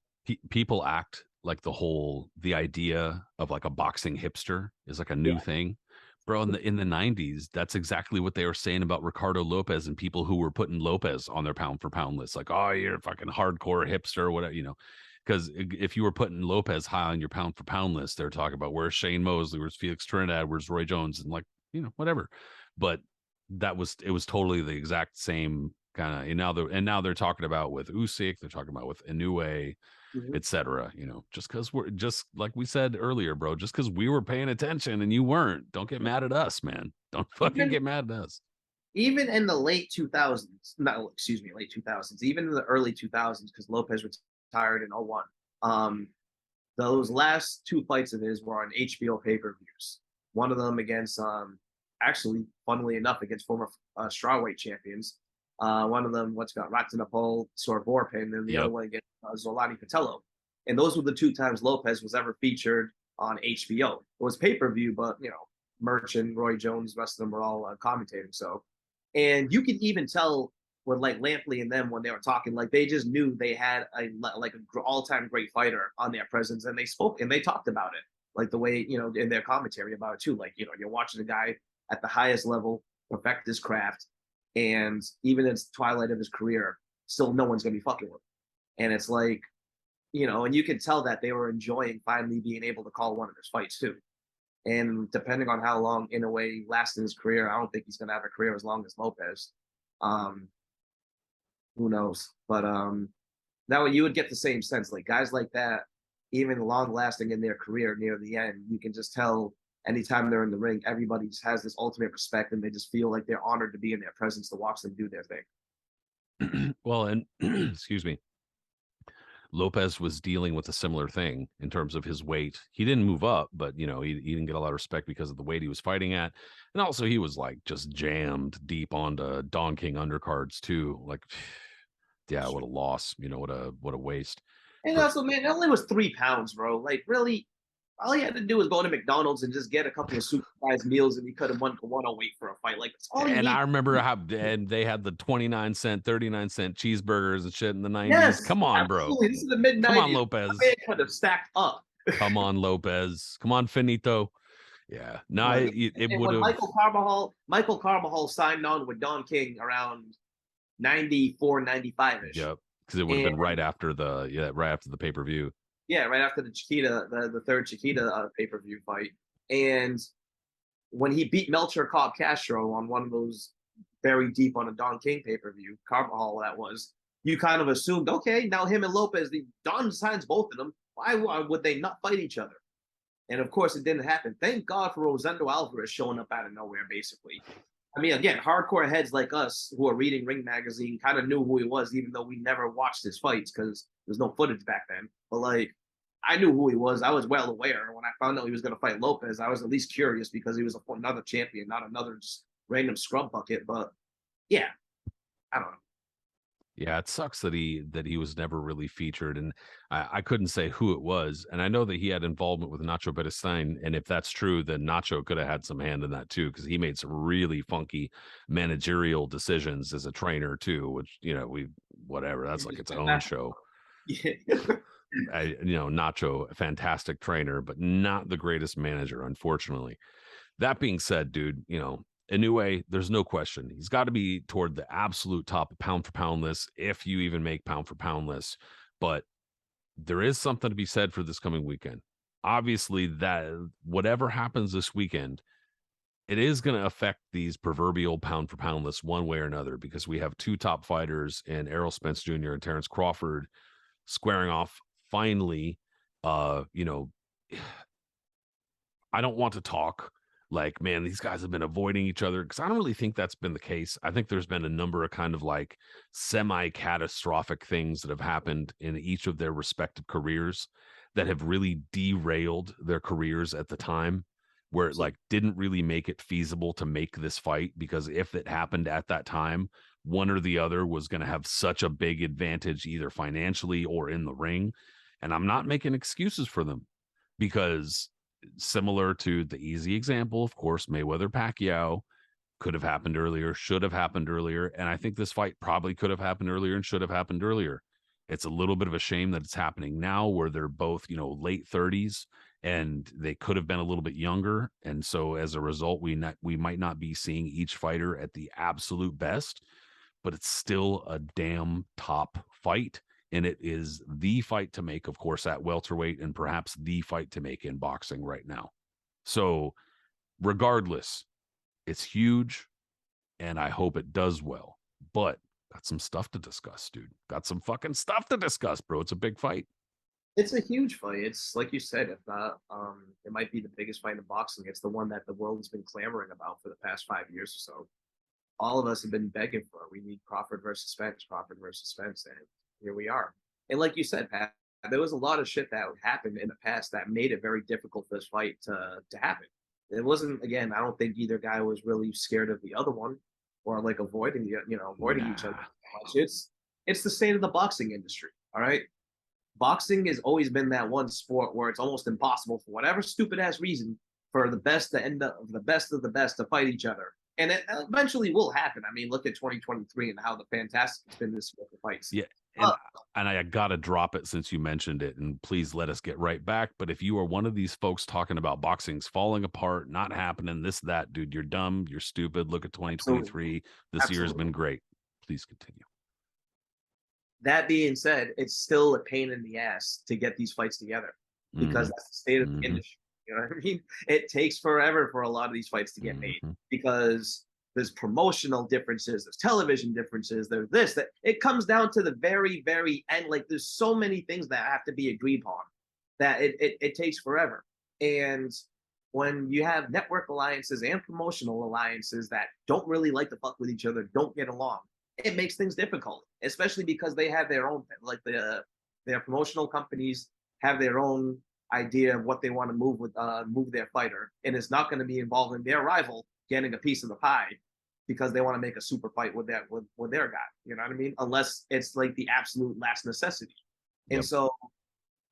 People act like the idea of like a boxing hipster is like a new thing. Bro, in the 90s, that's exactly what they were saying about Ricardo Lopez and people who were putting Lopez on their pound for pound list. Like, oh, you're a fucking hardcore hipster or whatever, because if you were putting Lopez high on your pound for pound list, they're talking about where's Shane Mosley, where's Felix Trinidad, where's Roy Jones, and like, whatever. But it was totally the exact same kind of, and now they're talking about with Usyk, they're talking about with Inoue, etc. Just because we're just like we said earlier, bro, just because we were paying attention and you weren't, don't get mad at us, man. Don't fucking get mad at us. Even in the late 2000s, late 2000s, even in the early 2000s, because Lopez retired in 01. Those last 2 fights of his were on HBO pay-per-views. One of them against actually, funnily enough, against former strawweight champions. One of them, what's got Ratanapol Sorborpin, and the other Yep. one against Zolani Patello. And those were the two times Lopez was ever featured on HBO. It was pay per view, but Merchant, Roy Jones, the rest of them were all commentating. So, and you can even tell with like Lampley and them when they were talking, like they just knew they had a like an all-time great fighter on their presence, and they spoke and they talked about it, like the way in their commentary about it too. Like you're watching a guy at the highest level perfect his craft, and even in the twilight of his career, still no one's gonna be fucking with him. And it's like and you can tell that they were enjoying finally being able to call one of his fights too. And depending on how long Inoue lasts in his career, I don't think he's going to have a career as long as Lopez. Um, who knows? But that way you would get the same sense. Like guys like that, even long lasting in their career near the end, you can just tell anytime they're in the ring, everybody just has this ultimate respect and they just feel like they're honored to be in their presence to watch them do their thing. Well, and excuse me, Lopez was dealing with a similar thing in terms of his weight. He didn't move up, but he didn't get a lot of respect because of the weight he was fighting at. And also he was like just jammed deep onto Don King undercards too. Like, yeah, what a loss. What a waste. And For also, man, it only was 3 pounds, bro. Like, really, all he had to do was go to McDonald's and just get a couple of supersized meals, and he could have won to 108 for a fight. Like, that's all he and I needed. remember how and they had the 29-cent, 39-cent cheeseburgers and shit in the 90s. Yes, Come on, bro. absolutely. This is the mid Come on, 90s. My Lopez. man could have stacked up. Come on, Lopez. Come on, Finito. Yeah. No, Like, it and would when have. Michael Carbajal signed on with Don King around 94, 95 ish. Yep. Because it would have And been right after the pay-per-view. yeah, right after the Chiquita, the third Chiquita pay per view fight. And when he beat Melcher Cobb Castro on one of those very deep on a Don King pay per view, Carbajal that was, you kind of assumed, okay, now him and Lopez, Don signs both of them. Why would they not fight each other? And of course, it didn't happen. Thank God for Rosendo Alvarez showing up out of nowhere, basically. I mean, again, hardcore heads like us who are reading Ring Magazine kind of knew who he was, even though we never watched his fights because there's no footage back then. But like, I knew who he was. I was well aware. When I found out he was going to fight Lopez, I was at least curious because he was another champion, not another just random scrub bucket. But yeah, I don't know. Yeah, it sucks that he was never really featured, and I couldn't say who it was. And I know that he had involvement with Nacho Beristain, and if that's true, then Nacho could have had some hand in that too, because he made some really funky managerial decisions as a trainer too. Which we whatever that's like its own show. Yeah. Nacho, a fantastic trainer, but not the greatest manager, unfortunately. That being said, dude, Inoue, there's no question. He's got to be toward the absolute top of pound for pound list, if you even make pound for pound lists. But there is something to be said for this coming weekend. Obviously, that whatever happens this weekend, it is going to affect these proverbial pound for pound lists one way or another, because we have two top fighters in Errol Spence Jr. and Terence Crawford squaring off finally. I don't want to talk like, man, these guys have been avoiding each other, because I don't really think that's been the case. I think there's been a number of kind of like semi-catastrophic things that have happened in each of their respective careers that have really derailed their careers at the time, where it like didn't really make it feasible to make this fight, because if it happened at that time, one or the other was going to have such a big advantage either financially or in the ring. And I'm not making excuses for them, because similar to the easy example, of course, Mayweather Pacquiao could have happened earlier, should have happened earlier. And I think this fight probably could have happened earlier and should have happened earlier. It's a little bit of a shame that it's happening now, where they're both, late 30s, and they could have been a little bit younger. And so as a result, we might not be seeing each fighter at the absolute best, but it's still a damn top fight. And it is the fight to make, of course, at welterweight, and perhaps the fight to make in boxing right now. So regardless, it's huge, and I hope it does well. But got some stuff to discuss, dude. Got some fucking stuff to discuss, bro. It's a big fight. It's a huge fight. It's like you said, if not, it might be the biggest fight in boxing. It's the one that the world has been clamoring about for the past 5 years or so. All of us have been begging for. We need Crawford versus Spence, and here we are. And like you said, Pat, there was a lot of shit that happened in the past that made it very difficult for this fight to happen. It wasn't, again, I don't think either guy was really scared of the other one or like avoiding each other Nah. much. It's the state of the boxing industry. All right. Boxing has always been that one sport where it's almost impossible for whatever stupid ass reason for the best to end up the best of the best to fight each other. And it eventually will happen. I mean, look at 2023 and how the fantastic it's been this year for fights. Yeah, Uh, and I gotta drop it since you mentioned it, and please let us get right back. But if you are one of these folks talking about boxing's falling apart, not happening, this, that, dude, you're dumb, you're stupid. Look at absolutely. 2023. This year has Absolutely. been great. Please continue. That being said, it's still a pain in the ass to get these fights together because Mhm. that's the state of the Mhm. industry. You know what I mean? It takes forever for a lot of these fights to get made Mhm. because there's promotional differences, there's television differences, there's this, that it comes down to the very, very end. Like there's so many things that have to be agreed upon that it takes forever. And when you have network alliances and promotional alliances that don't really like to fuck with each other, don't get along, it makes things difficult, especially because they have their own, like their promotional companies have their own idea of what they want to move their fighter, and it's not going to be involving their rival getting a piece of the pie because they want to make a super fight with their guy. You know what I mean? Unless it's like the absolute last necessity. And Yep. so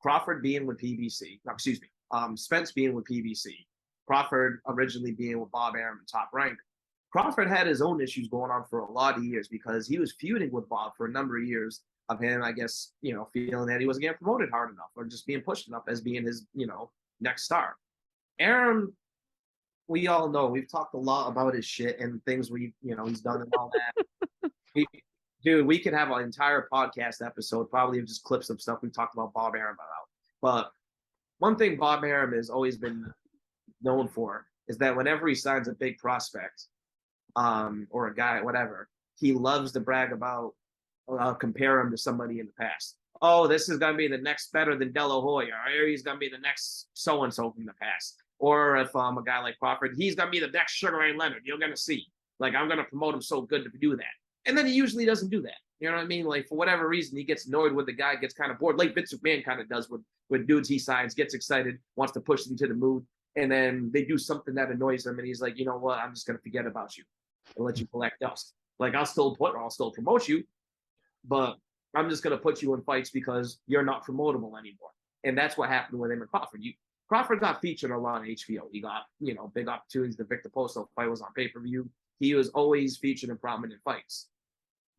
Crawford being with PBC, no, excuse me, Spence being with PBC, Crawford originally being with Bob Arum in Top Rank. Crawford had his own issues going on for a lot of years because he was feuding with Bob for a number of years of him, I guess, feeling that he wasn't getting promoted hard enough or just being pushed enough as being his, next star. Arum, we all know, we've talked a lot about his shit and things he's done and all that. Dude, we could have an entire podcast episode, probably of just clips of stuff we talked about Bob Arum about. But one thing Bob Arum has always been known for is that whenever he signs a big prospect, or a guy, whatever, he loves to brag about, compare him to somebody in the past. Oh, this is gonna be the next better than De La Hoya, or he's gonna be the next so and so from the past. Or if a guy like Crawford, he's gonna be the next Sugar Ray Leonard. You're gonna see. Like I'm gonna promote him so good to do that. And then he usually doesn't do that. You know what I mean? Like for whatever reason, he gets annoyed with the guy, gets kind of bored, like Vince McMahon kind of does with dudes he signs, gets excited, wants to push them to the moon, and then they do something that annoys him, and he's like, you know what? I'm just gonna forget about you and let you collect dust. Like I'll still promote you, but I'm just gonna put you in fights because you're not promotable anymore. And that's what happened with him and Crawford. Crawford got featured a lot on HBO. He got, big opportunities. The Victor Posto fight was on pay-per-view. He was always featured in prominent fights.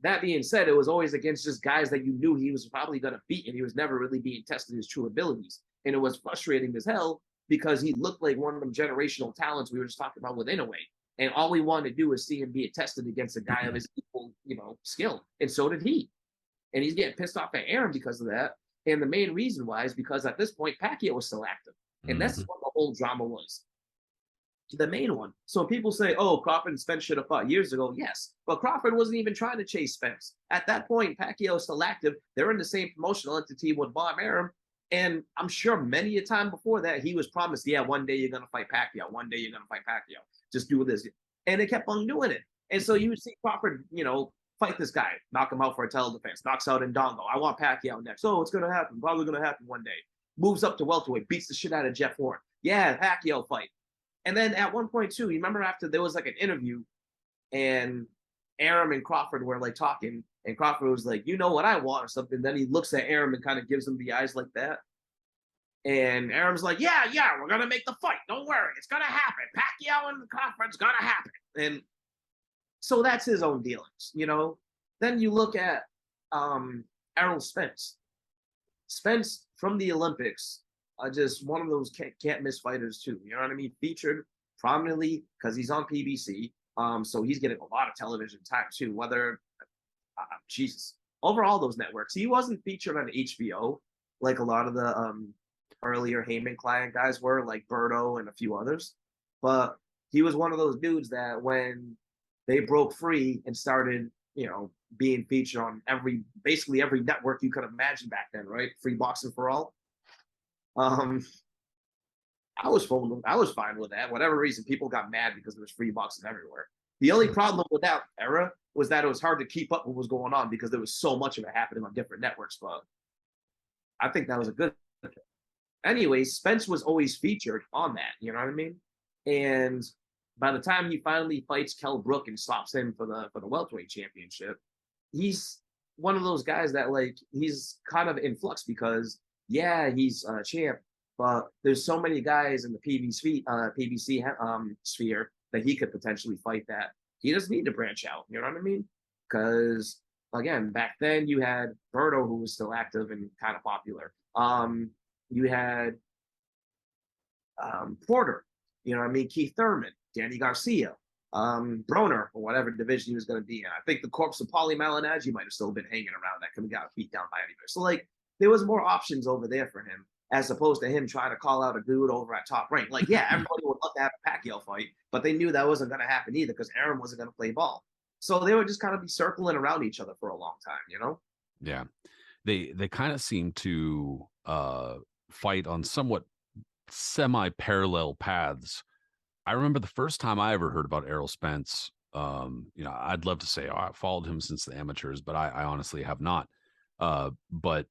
That being said, it was always against just guys that you knew he was probably going to beat, and he was never really being tested his true abilities. And it was frustrating as hell because he looked like one of them generational talents we were just talking about with Inoue. And all we wanted to do is see him be tested against a guy of his equal, skill. And so did he. And he's getting pissed off at Aaron because of that. And the main reason why is because at this point, Pacquiao was still active. And that's Mhm. what the whole drama was. The main one. So people say, oh, Crawford and Spence should have fought years ago. Yes. But Crawford wasn't even trying to chase Spence. At that point, Pacquiao is still active. They're in the same promotional entity with Bob Arum. And I'm sure many a time before that, he was promised, yeah, one day you're going to fight Pacquiao. One day you're going to fight Pacquiao. Just do this. And they kept on doing it. And so you would see Crawford, fight this guy, knock him out for a title defense, knocks out Ndongo. I want Pacquiao next. Oh, it's going to happen. Probably going to happen one day. Moves up to welterweight, beats the shit out of Jeff Horn. Yeah, Pacquiao fight. And then at one point too, you remember after there was like an interview and Arum and Crawford were like talking, and Crawford was like, you know what I want or something. Then he looks at Arum and kind of gives him the eyes like that. And Arum's like, yeah, we're gonna make the fight. Don't worry, it's gonna happen. Pacquiao and Crawford's gonna happen. And so that's his own dealings, Then you look at Errol Spence. Spence from the Olympics, just one of those can't miss fighters too. You know what I mean? Featured prominently because he's on PBC. So he's getting a lot of television time too. Whether Jesus, over all those networks, he wasn't featured on HBO like a lot of the earlier Heyman client guys were, like Berto and a few others. But he was one of those dudes that when they broke free and started, being featured on basically every network you could imagine back then, right? Free boxing for all. I was fine with that. Whatever reason, people got mad because there was free boxing everywhere. The only problem with that era was that it was hard to keep up what was going on because there was so much of it happening on different networks. But I think that was a good thing. Anyways, Spence was always featured on that. You know what I mean? And by the time he finally fights Kell Brook and stops him for the welterweight championship, he's one of those guys that like he's kind of in flux because yeah, he's a champ, but there's so many guys in the PBC sphere that he could potentially fight that he doesn't need to branch out. You know what I mean? Because again, back then you had Berto who was still active and kind of popular. You had Porter, you know what I mean? Keith Thurman, Danny Garcia, Broner, or whatever division he was going to be in. I think the corpse of Paulie Malignaggi might have still been hanging around that could have got beat down by anybody. So, like, there was more options over there for him as opposed to him trying to call out a dude over at Top Rank. Like, yeah, everybody would love to have a Pacquiao fight, but they knew that wasn't going to happen either because Aaron wasn't going to play ball. So they would just kind of be circling around each other for a long time, you know? Yeah. They kind of seem to fight on somewhat semi-parallel paths. I remember the first time I ever heard about Errol Spence. I'd love to say, oh, I followed him since the amateurs, but I honestly have not. But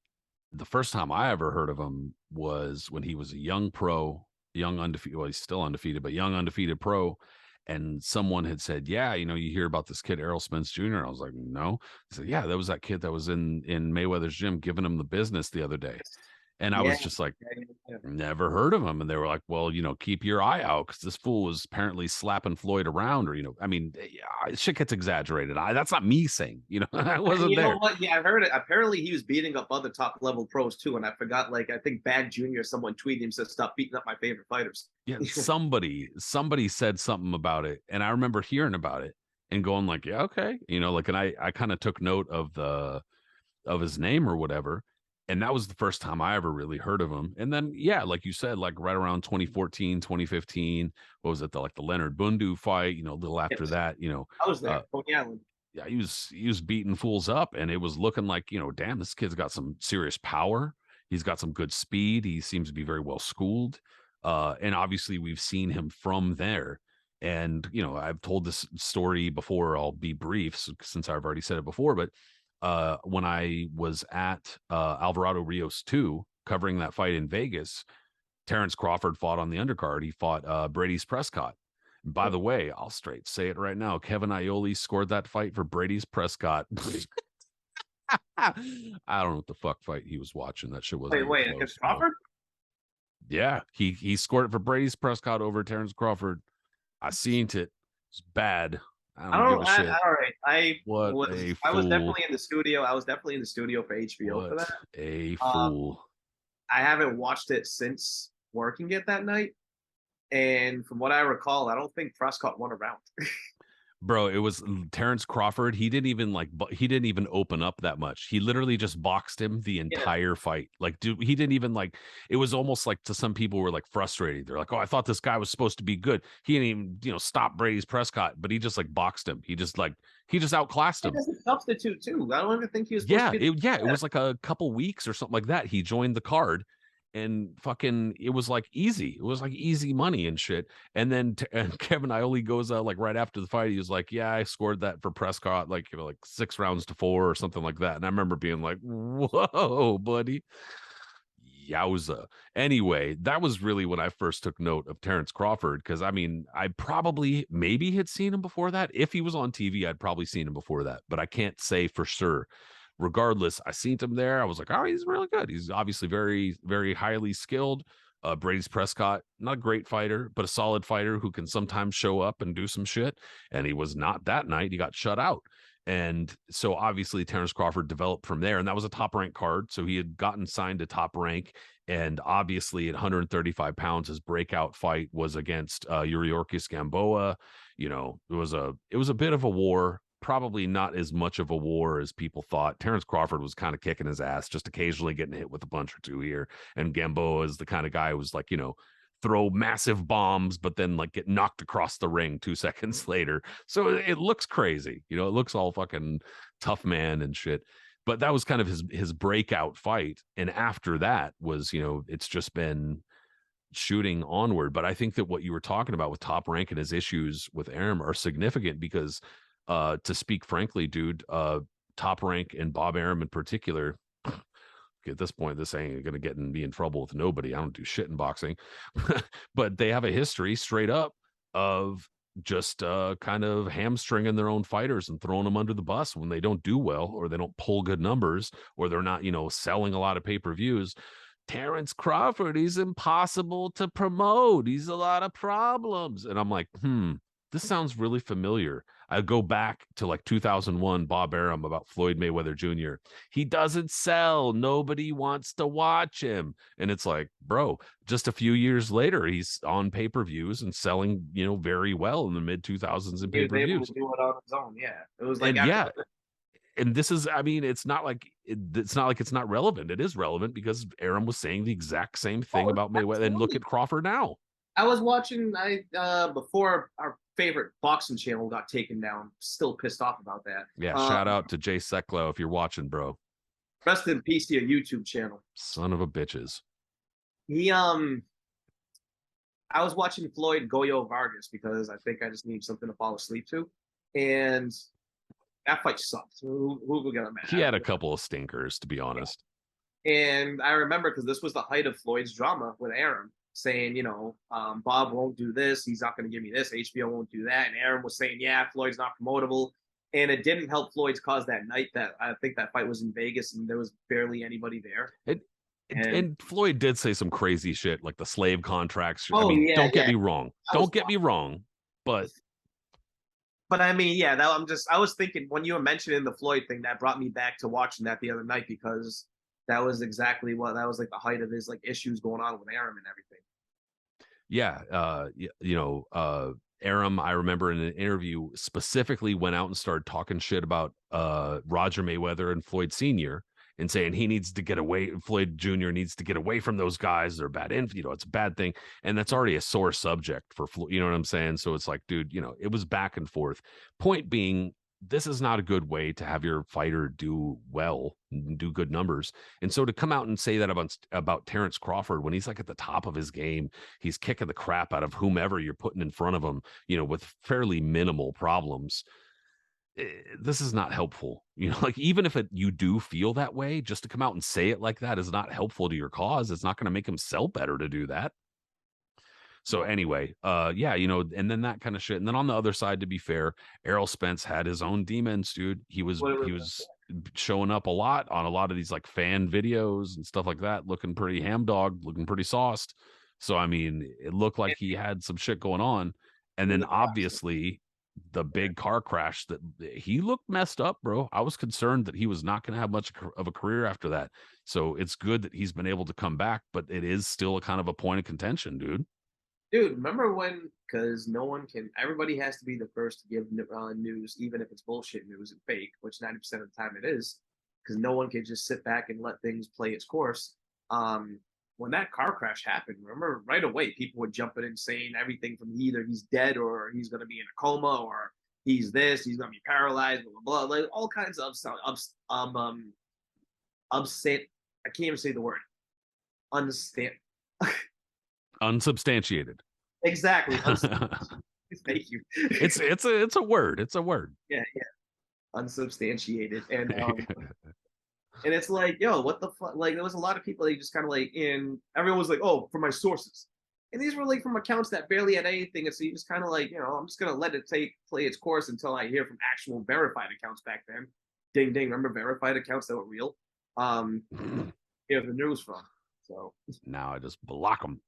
the first time I ever heard of him was when he was a young pro, young undefeated. Well, he's still undefeated, but young undefeated pro. And someone had said, yeah, you hear about this kid, Errol Spence Jr. I was like, no. He said, yeah, that was that kid that was in Mayweather's gym giving him the business the other day. And I was just like, never heard of him. And they were like, well, keep your eye out because this fool was apparently slapping Floyd around, or, I mean, shit gets exaggerated. That's not me saying, I wasn't there. Know what? Yeah, I heard it. Apparently he was beating up other top level pros too. And I forgot, like, I think Bag Jr., someone tweeted him, said, stop beating up my favorite fighters. Yeah, somebody said something about it. And I remember hearing about it and going like, yeah, okay. And I kind of took note of his name or whatever. And that was the first time I ever really heard of him. And then, yeah, like you said, like right around 2014, 2015, what was it? The Leonard Bundu fight, a little after that, I was there, Coney Island. Yeah, he was beating fools up, and it was looking like, damn, this kid's got some serious power. He's got some good speed. He seems to be very well schooled. And obviously we've seen him from there. And, I've told this story before. I'll be brief since I've already said it before, but when I was at Alvarado Rios 2 covering that fight in Vegas, Terence Crawford fought on the undercard. He fought Brady's Prescott. And by the way, I'll straight say it right now. Kevin Iole scored that fight for Brady's Prescott. I don't know what the fuck fight he was watching. That shit wasn't wait, against Crawford? Yeah, he scored it for Brady's Prescott over Terence Crawford. I seen it. It's bad. I don't give a shit. All right. I was definitely in the studio. I was definitely in the studio for HBO for that. A fool. I haven't watched it since working it that night. And from what I recall, I don't think Prescott won a round. Bro, it was Terence Crawford. He didn't even open up that much. He literally just boxed him the entire fight. Like, dude, he didn't even it was almost like to some people were like frustrated. They're like, oh, I thought this guy was supposed to be good. He didn't even, stop Brady's Prescott, but he just boxed him. He just outclassed him. He was a substitute too. I don't even think he was. It was like a couple weeks or something like that. He joined the card. And fucking, it was like easy. It was like easy money and shit. And then and Kevin Iole goes out right after the fight. He was like, "Yeah, I scored that for Prescott, like 6 rounds to 4 or something like that." And I remember being like, "Whoa, buddy, yowza." Anyway, that was really when I first took note of Terence Crawford because I mean, I maybe had seen him before that. If he was on TV, I'd probably seen him before that, but I can't say for sure. Regardless, I seen him there. I was like, oh, he's really good. He's obviously very, very highly skilled. Brady's Prescott, not a great fighter, but a solid fighter who can sometimes show up and do some shit. And he was not that night. He got shut out. And so obviously Terence Crawford developed from there. And that was a top rank card. So he had gotten signed to top rank. And obviously at 135 pounds, his breakout fight was against Yuriorkis Gamboa. It was a bit of a war. Probably not as much of a war as people thought. Terence Crawford was kind of kicking his ass, just occasionally getting hit with a punch or two here. And Gamboa is the kind of guy who was throw massive bombs, but then get knocked across the ring 2 seconds later. So it looks crazy. It looks all fucking tough man and shit. But that was kind of his breakout fight. And after that was, it's just been shooting onward. But I think that what you were talking about with Top Rank and his issues with Arum are significant because to speak frankly, dude, Top Rank and Bob Arum in particular, at this point, this ain't going to get me in trouble with nobody. I don't do shit in boxing, but they have a history straight up of just kind of hamstringing their own fighters and throwing them under the bus when they don't do well, or they don't pull good numbers, or they're not, selling a lot of pay-per-views. Terence Crawford, he's impossible to promote. He's a lot of problems. And I'm like, this sounds really familiar. I go back to like 2001, Bob Arum about Floyd Mayweather Jr. He doesn't sell. Nobody wants to watch him. And it's like, bro, just a few years later, he's on pay-per-views and selling, very well in the mid 2000s in He was able pay-per-views. to do it on his own. Yeah, it was like And after. yeah, and this is, I mean, it's not like it's not relevant. It is relevant because Arum was saying the exact same thing Oh, about Mayweather. And look absolutely. at Crawford now. I was watching. Before our favorite boxing channel got taken down. Still pissed off about that. Yeah, shout out to Jay Seklo if you're watching, bro. Rest in peace to your YouTube channel. Son of a bitches. He I was watching Floyd Goyo Vargas because I think I just need something to fall asleep to, and that fight sucked. Who we gonna mad? He had a couple of stinkers, to be honest. And I remember because this was the height of Floyd's drama with Arum, saying, Bob won't do this. He's not going to give me this. HBO won't do that. And Arum was saying, yeah, Floyd's not promotable. And it didn't help Floyd's cause that night. That I think that fight was in Vegas and there was barely anybody there. And Floyd did say some crazy shit, like the slave contracts. Oh, I mean, yeah, don't get yeah. me wrong. Don't get me wrong. But I mean, yeah, I was thinking when you were mentioning the Floyd thing, that brought me back to watching that the other night because that was exactly that was like the height of his like issues going on with Arum and everything. yeah, Arum, I remember in an interview, specifically went out and started talking shit about Roger Mayweather and Floyd Sr. and saying he needs to get away, Floyd Jr. needs to get away from those guys. They're bad, it's a bad thing. And that's already a sore subject for Floyd, you know what I'm saying? So it's like, dude, it was back and forth. Point being, this is not a good way to have your fighter do well and do good numbers. And so to come out and say that about Terence Crawford when he's like at the top of his game, he's kicking the crap out of whomever you're putting in front of him, with fairly minimal problems. This is not helpful. Like even if you do feel that way, just to come out and say it like that is not helpful to your cause. It's not going to make him sell better to do that. So anyway, yeah, and then that kind of shit. And then on the other side, to be fair, Errol Spence had his own demons, dude. He was showing up a lot on a lot of these like fan videos and stuff like that, looking pretty ham-dog, looking pretty sauced. So I mean, it looked like he had some shit going on. And then obviously the big car crash, that he looked messed up, bro. I was concerned that he was not going to have much of a career after that. So it's good that he's been able to come back, but it is still a kind of a point of contention, dude. Dude, remember when? Because everybody has to be the first to give news, even if it's bullshit news and fake, which 90% of the time it is, because no one can just sit back and let things play its course. When that car crash happened, remember right away, people were jumping in saying everything from either he's dead or he's going to be in a coma or he's this, he's going to be paralyzed, blah, blah, blah, like all kinds of upset. I can't even say the word. Understand. Unsubstantiated. Exactly. Thank you. It's a word. It's a word. Yeah. Unsubstantiated. And and it's like, yo, what the fuck? Like there was a lot of people that just kind of like everyone was like, oh, from my sources. And these were like from accounts that barely had anything. And so you just kind of like, I'm just gonna let it play its course until I hear from actual verified accounts back then. Ding ding. Remember verified accounts that were real? The news from. So now I just block them.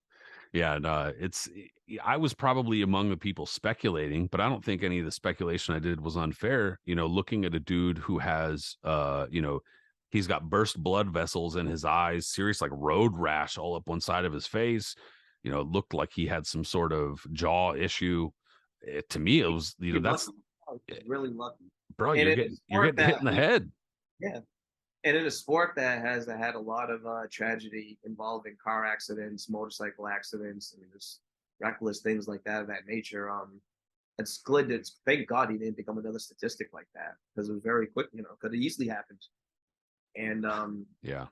Yeah, and I was probably among the people speculating, but I don't think any of the speculation I did was unfair. Looking at a dude who has, he's got burst blood vessels in his eyes, serious like road rash all up one side of his face. It looked like he had some sort of jaw issue. To me, it was, that's really lucky, bro. You're getting hit in the head. Yeah. And in a sport that has had a lot of tragedy involving car accidents, motorcycle accidents, and just reckless things like that of that nature, it's good. Thank God he didn't become another statistic like that because it was very quick. Could have easily happened. And yeah,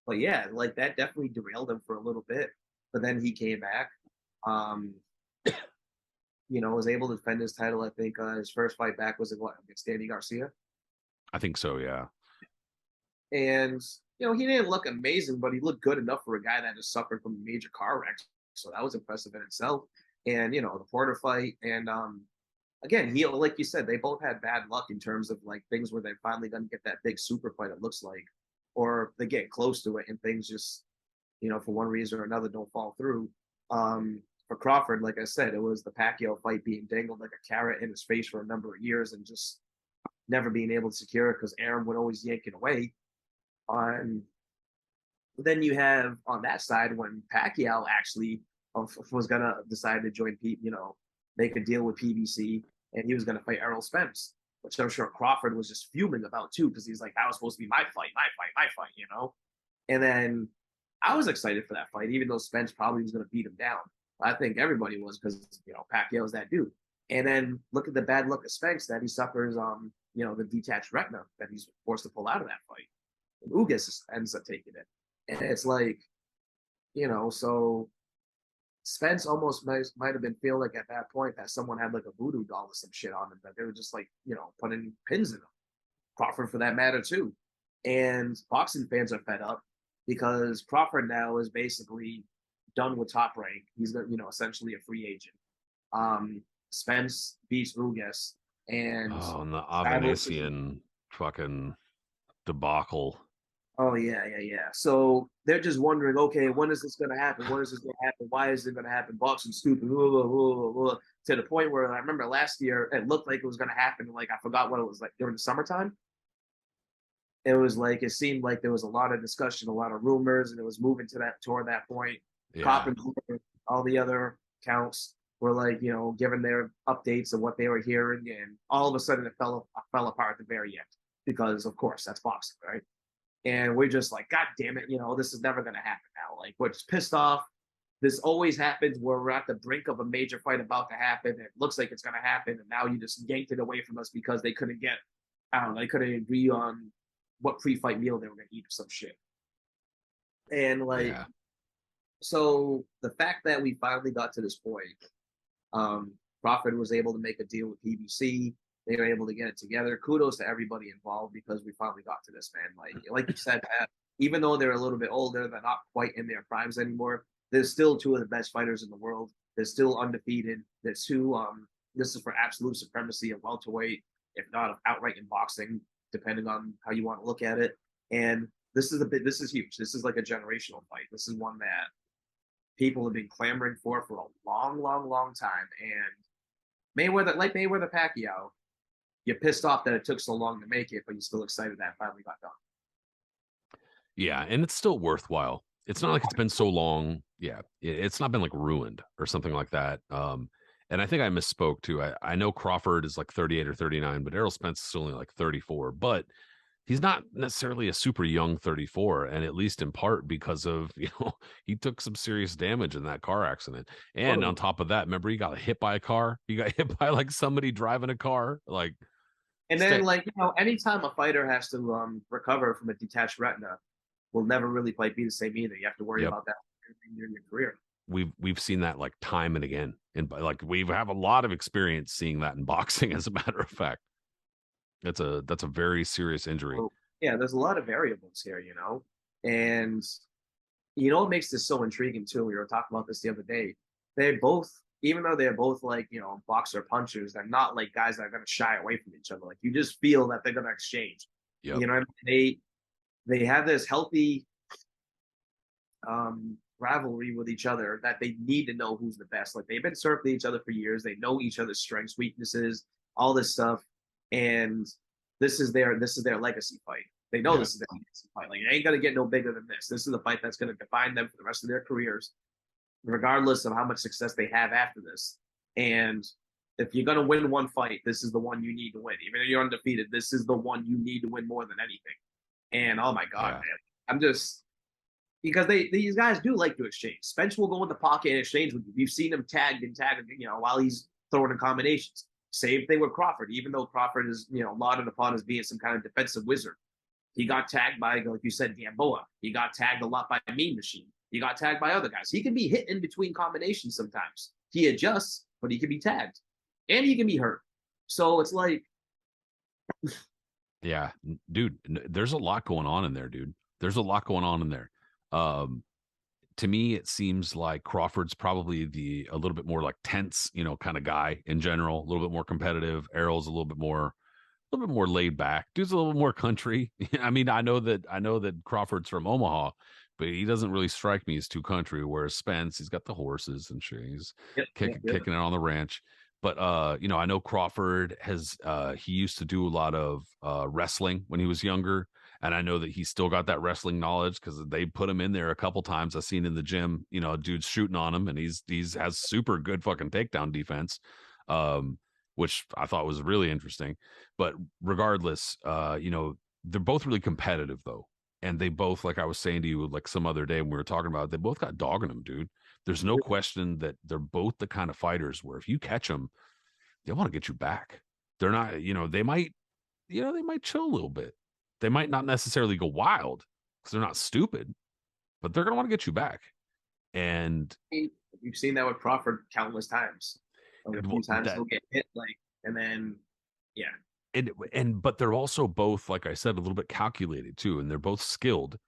but yeah, like that definitely derailed him for a little bit. But then he came back. Was able to defend his title. I think his first fight back was against Danny Garcia. I think so. Yeah. And he didn't look amazing, but he looked good enough for a guy that just suffered from a major car wreck. So that was impressive in itself. and the Porter fight, and again, he like you said, they both had bad luck in terms of like things where they're finally gonna get that big super fight, it looks like, or they get close to it and things just, for one reason or another don't fall through. For Crawford, like I said, it was the Pacquiao fight being dangled like a carrot in his face for a number of years and just never being able to secure it because Aaron would always yank it away. On Then you have on that side when Pacquiao actually was gonna decide to join, make a deal with PBC, and he was gonna fight Errol Spence, which I'm sure Crawford was just fuming about too, because he's like, that was supposed to be my fight, my fight, my fight. And then I was excited for that fight, even though Spence probably was gonna beat him down. I think everybody was because Pacquiao's that dude. And then look at the bad luck of Spence that he suffers the detached retina that he's forced to pull out of that fight. And Ugas ends up taking it. And it's like, so Spence almost might have been feeling like at that point that someone had like a voodoo doll or some shit on him, that they were just like, putting pins in him. Crawford for that matter too. And boxing fans are fed up because Crawford now is basically done with Top Rank. He's essentially a free agent. Spence beats Ugas, and Oh, and the Avanesian fucking debacle. Oh yeah. So they're just wondering, okay, when is this going to happen? When is this going to happen? Why is it going to happen? Boxing's stupid. Blah, blah, blah, blah. To the point where I remember last year it looked like it was going to happen. Like I forgot what it was like during the summertime. It was like it seemed like there was a lot of discussion, a lot of rumors, and it was moving toward that point. Yeah. Cop and all the other accounts were like, giving their updates of what they were hearing, and all of a sudden it fell apart at the very end because, of course, that's boxing, right? And we're just like, God damn it, this is never going to happen now. Like, we're just pissed off. This always happens where we're at the brink of a major fight about to happen. And it looks like it's going to happen. And now you just yanked it away from us because they couldn't they couldn't agree on what pre-fight meal they were going to eat or some shit. And so the fact that we finally got to this point, Crawford was able to make a deal with PBC. They were able to get it together. Kudos to everybody involved because we finally got to this, man. Like you said, Pat, even though they're a little bit older, they're not quite in their primes anymore. They're still two of the best fighters in the world. They're still undefeated. They're two. This is for absolute supremacy of welterweight, if not outright in boxing, depending on how you want to look at it. And this is huge. This is like a generational fight. This is one that people have been clamoring for a long, long, long time. And Mayweather Pacquiao, you're pissed off that it took so long to make it, but you're still excited that it finally got done. Yeah, and it's still worthwhile. It's not like it's been so long. Yeah, it's not been like ruined or something like that. And I think I misspoke too. I know Crawford is like 38 or 39, but Errol Spence is only like 34. But he's not necessarily a super young 34, and at least in part because of he took some serious damage in that car accident. And on top of that, remember he got hit by a car. He got hit by like somebody driving a car, like. And then, anytime a fighter has to recover from a detached retina, will never really be the same either. You have to worry about that in your career. We've seen that like time and again, and like we have a lot of experience seeing that in boxing. As a matter of fact, that's a very serious injury. So, yeah, there's a lot of variables here, and what makes this so intriguing too. We were talking about this the other day. They both, even though they're both like boxer punchers, they're not like guys that are going to shy away from each other. Like you just feel that they're going to exchange. Yep. You know what I mean? They have this healthy rivalry with each other that they need to know who's the best. Like they've been circling each other for years. They know each other's strengths, weaknesses, all this stuff. And this is their legacy fight. They know this is their legacy fight. Like it ain't gonna get no bigger than this. This is the fight that's gonna define them for the rest of their careers, regardless of how much success they have after this. And if you're gonna win one fight, this is the one you need to win. Even if you're undefeated, this is the one you need to win more than anything. And oh my God, man, I'm just because these guys do like to exchange. Spence will go in the pocket and exchange with you. We've seen him tagged, while he's throwing in combinations. Same thing with Crawford, even though Crawford is, lauded upon as being some kind of defensive wizard. He got tagged by, like you said, Gamboa. He got tagged a lot by Mean Machine. He got tagged by other guys. He can be hit in between combinations sometimes. He adjusts, but he can be tagged. And he can be hurt. So it's like... Yeah, dude, there's a lot going on in there, dude. There's a lot going on in there. to me, it seems like Crawford's probably a little bit more like tense, kind of guy in general, a little bit more competitive. Errol's a little bit more laid back. Dude's a little more country. I mean, I know that Crawford's from Omaha, but he doesn't really strike me as too country. Whereas Spence, he's got the horses and shit. He's Yep, yep, yep. kicking it on the ranch. But I know Crawford has he used to do a lot of wrestling when he was younger. And I know that he's still got that wrestling knowledge because they put him in there a couple times. I've seen in the gym, dude's shooting on him, and he's has super good fucking takedown defense, um, which I thought was really interesting. But regardless, they're both really competitive though. And they both, like I was saying to you, like some other day when we were talking about it, they both got dog in them, dude. There's no question that they're both the kind of fighters where if you catch them, they want to get you back. They're not, they might chill a little bit. They might not necessarily go wild because they're not stupid, but they're gonna want to get you back. And You've seen that with Crawford countless times. Like a few times that he'll get hit, like, and then yeah, and but they're also both, like I said, a little bit calculated too, and they're both skilled.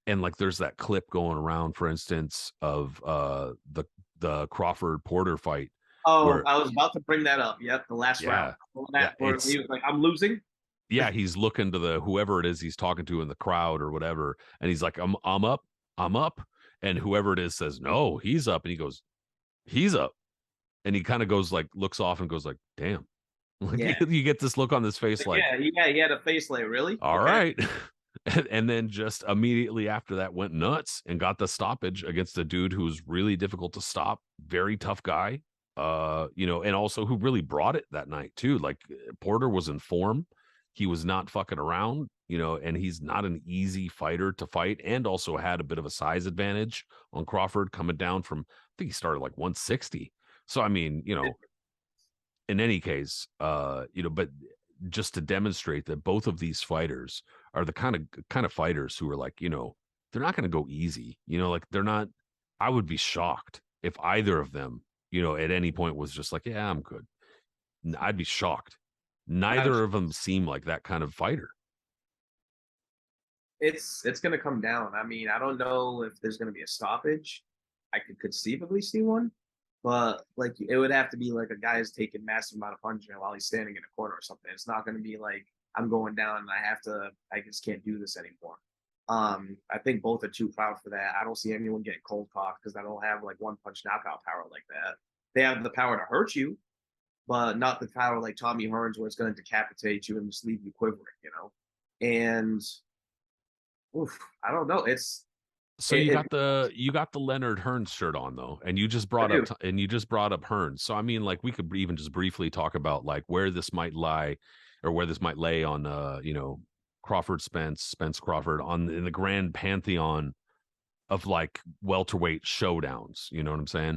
And like there's that clip going around, for instance, of the Crawford Porter fight oh, where I was about to bring that up. Yep, the last round. yeah, yeah, That where he was like, "I'm losing." yeah, he's looking to the whoever it is he's talking to in the crowd or whatever, and he's like, I'm up, I'm up. And whoever it is says, no, he's up. And he goes, he's up. And he kind of goes like, looks off and goes like, damn. Like Yeah, you get this look on this face like, he had a face like, really? all Okay. right. And then just immediately after that went nuts and got the stoppage against a dude who's really difficult to stop, very tough guy. And also who really brought it that night too. Like Porter was in form. He was not fucking around, and he's not an easy fighter to fight, and also had a bit of a size advantage on Crawford coming down from, I think he started like 160. So I mean, in any case, but just to demonstrate that both of these fighters are the kind of fighters who are like, they're not going to go easy. Like they're not. I would be shocked if either of them, at any point was just like, yeah, I'm good. I'd be shocked. Now, Neither of them seem like that kind of fighter. it's gonna come down. I mean, I don't know if there's gonna be a stoppage. I could conceivably see one, but like it would have to be like a guy's taking massive amount of punishment while he's standing in a corner or something. It's not gonna be like I'm going down and I just can't do this anymore. I think both are too proud for that. I don't see anyone getting cold cocked because I don't have like one punch knockout power like that. They have the power to hurt you, but not the power like Tommy Hearns where it's going to decapitate you and just leave you quivering. And oof, I don't know. So It, it you got the Leonard Hearns shirt on though, and I do. you just brought up Hearns. So I mean, like we could even just briefly talk about like where this might lie, or where this might lay on Crawford Spence Crawford on in the grand pantheon of like welterweight showdowns. You know what I'm saying?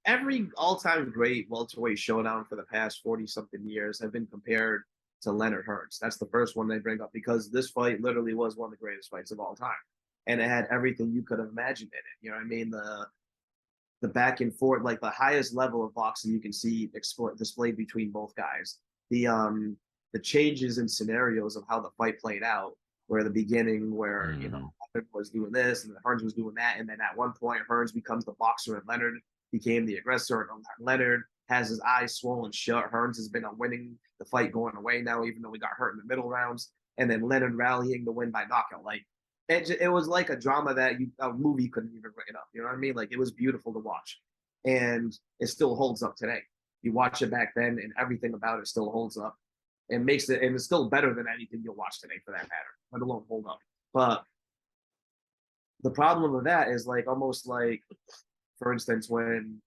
Every all-time great welterweight showdown for the past 40 something years have been compared to Leonard Hearns. That's the first one they bring up because this fight literally was one of the greatest fights of all time, and it had everything you could have imagined in it. You know what I mean? The back and forth, like the highest level of boxing you can see displayed between both guys. The changes in scenarios of how the fight played out, where the beginning, where Mhm. Leonard was doing this and Hearns was doing that, and then at one point Hearns becomes the boxer and Leonard became the aggressor, and Leonard has his eyes swollen shut. Hearns has been winning the fight going away now, even though he got hurt in the middle rounds, and then Leonard rallying to win by knockout. Like it was like a drama that a movie couldn't even write up. You know what I mean? Like it was beautiful to watch, and it still holds up today. You watch it back then, and everything about it still holds up. It makes it, and it's still better than anything you'll watch today, for that matter, let alone hold up. But the problem with that is like almost like, for instance, when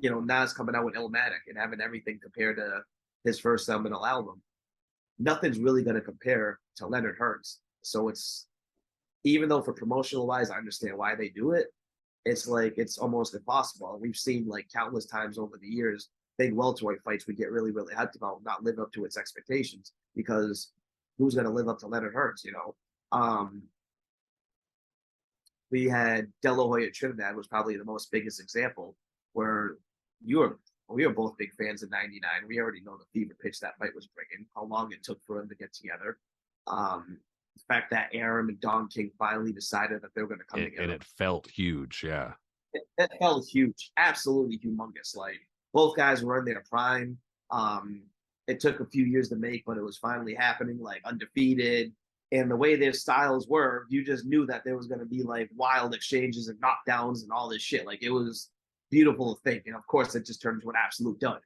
Nas coming out with Illmatic and having everything compared to his first seminal album, nothing's really going to compare to Leonard Hearns. So it's, even though for promotional wise, I understand why they do it. It's like it's almost impossible. We've seen like countless times over the years, big welterweight fights we get really, really hyped about not live up to its expectations because who's going to live up to Leonard Hearns? We had De La Hoya Trinidad was probably the most biggest example where we were both big fans of '99. We already know the fever pitch that fight was bringing, how long it took for them to get together. The fact that Aaron and Don King finally decided that they were going to come And together. it felt huge. Yeah. It felt huge, absolutely humongous. Like both guys were in their prime. Um, it took a few years to make, but it was finally happening. Like undefeated, and the way their styles were, you just knew that there was going to be like wild exchanges and knockdowns and all this shit. Like it was beautiful to think, and of course, it just turned into an absolute dud.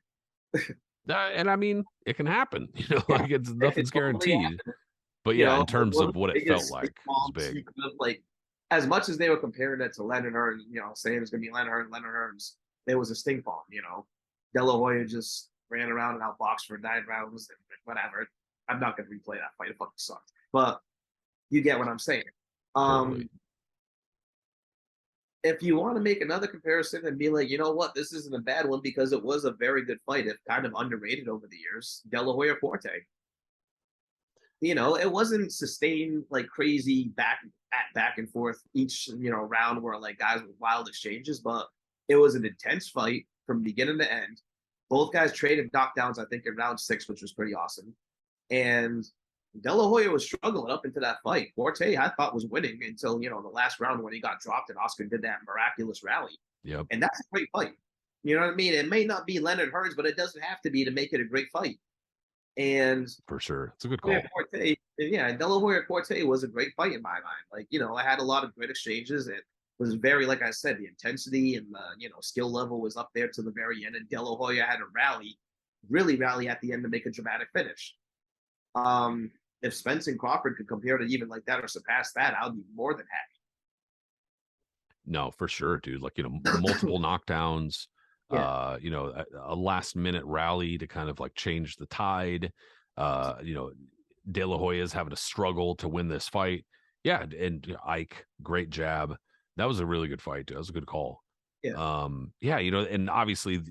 And I mean, it can happen, Yeah, like it's it could nothing's totally guaranteed. happen. But You yeah, know, in terms one of of the what it felt biggest like, stick it was bombs big. you could have like. As much as they were comparing it to Leonard Hearns, saying it's going to be Leonard Hearns, there was a stink bomb. De La Hoya just ran around and outboxed for 9 rounds and whatever. I'm not going to replay that fight. It fucking sucked. But you get what I'm saying. Totally. Um, if you want to make another comparison and be like, you know what, this isn't a bad one because it was a very good fight, if kind of underrated over the years, De La Hoya Forte. It wasn't sustained like crazy back and forth each round where like guys with wild exchanges, but it was an intense fight from beginning to end. Both guys traded knockdowns, I think, in round 6, which was pretty awesome. And De La Hoya was struggling up into that fight. Forte, I thought, was winning until the last round when he got dropped and Oscar did that miraculous rally. Yep. And that's a great fight. You know what I mean? It may not be Leonard Hearns, but it doesn't have to be to make it a great fight. And For sure. It's a good call. Forte, yeah, De La Hoya Forte was a great fight in my mind. Like, I had a lot of great exchanges. It was very, like I said, the intensity and the, skill level was up there to the very end. And De La Hoya had to really rally at the end to make a dramatic finish. If Spence and Crawford could compare to even like that or surpass that, I would be more than No, for sure, dude. Like, multiple knockdowns, happy. Yeah. a last minute rally to kind of like change the tide. De La Hoya's having to struggle to win this fight. Yeah, and Ike, great jab. That was a really good fight, dude. That was a good call. Yeah. Yeah, and obviously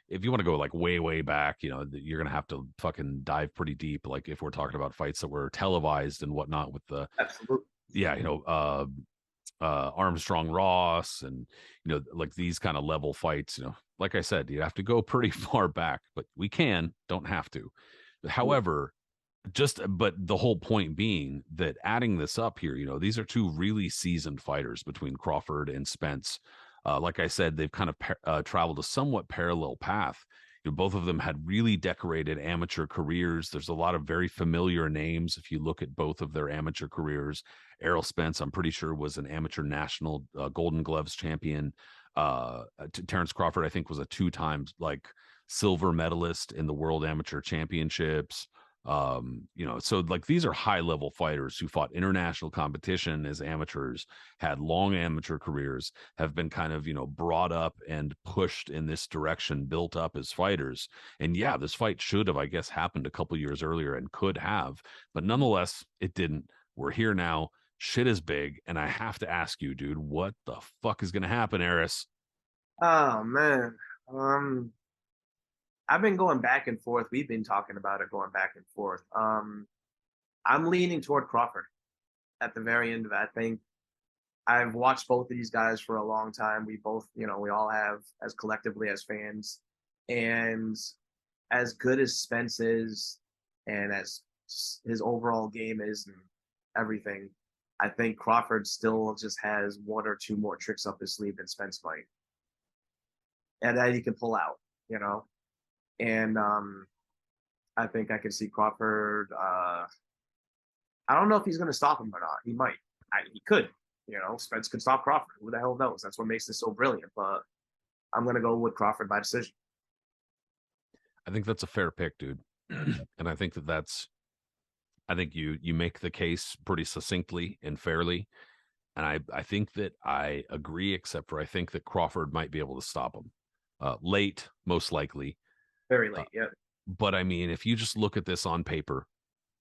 if you want to go like way back, you're gonna have to fucking dive pretty deep, like if we're talking about fights that were televised and whatnot with the Absolutely. yeah, Armstrong Ross and like these kind of level fights, like I said, you have to go pretty far back, but we don't have to. However, but the whole point being that adding this up here, these are two really seasoned fighters between Crawford and Spence. Like I said, they've kind of traveled a somewhat parallel path. Both of them had really decorated amateur careers. There's a lot of very familiar names if you look at both of their amateur careers. Errol Spence, I'm pretty sure, was an amateur national Golden Gloves champion. Terence Crawford, I think, was a 2 times like silver medalist in the World Amateur Championships. So like these are high level fighters who fought international competition as amateurs, had long amateur careers, have been kind of brought up and pushed in this direction, built up as fighters. And yeah, this fight should have, I guess, happened a couple years earlier and could have, but nonetheless it didn't. We're here now. Shit is big, and I have to ask you, dude, what the fuck is gonna happen, Aris? Oh man. I've been going back and forth. We've been talking about it going back and forth. I'm leaning toward Crawford at the very end of it. I think I've watched both of these guys for a long time. We both, we all have as collectively as fans. And as good as Spence is and as his overall game is and everything, I think Crawford still just has one or two more tricks up his sleeve than Spence might. And that he can pull out, you know? And I think I can see Crawford. I don't know if he's going to stop him or not. He might. He could. Spence could stop Crawford. Who the hell knows? That's what makes this so brilliant. But I'm going to go with Crawford by decision. I think that's a fair pick, dude. And I think I think you make the case pretty succinctly and fairly. And I think that I agree, except for I think that Crawford might be able to stop him. Late, most likely. Very Uh, late, yeah. but I mean, if you just look at this on paper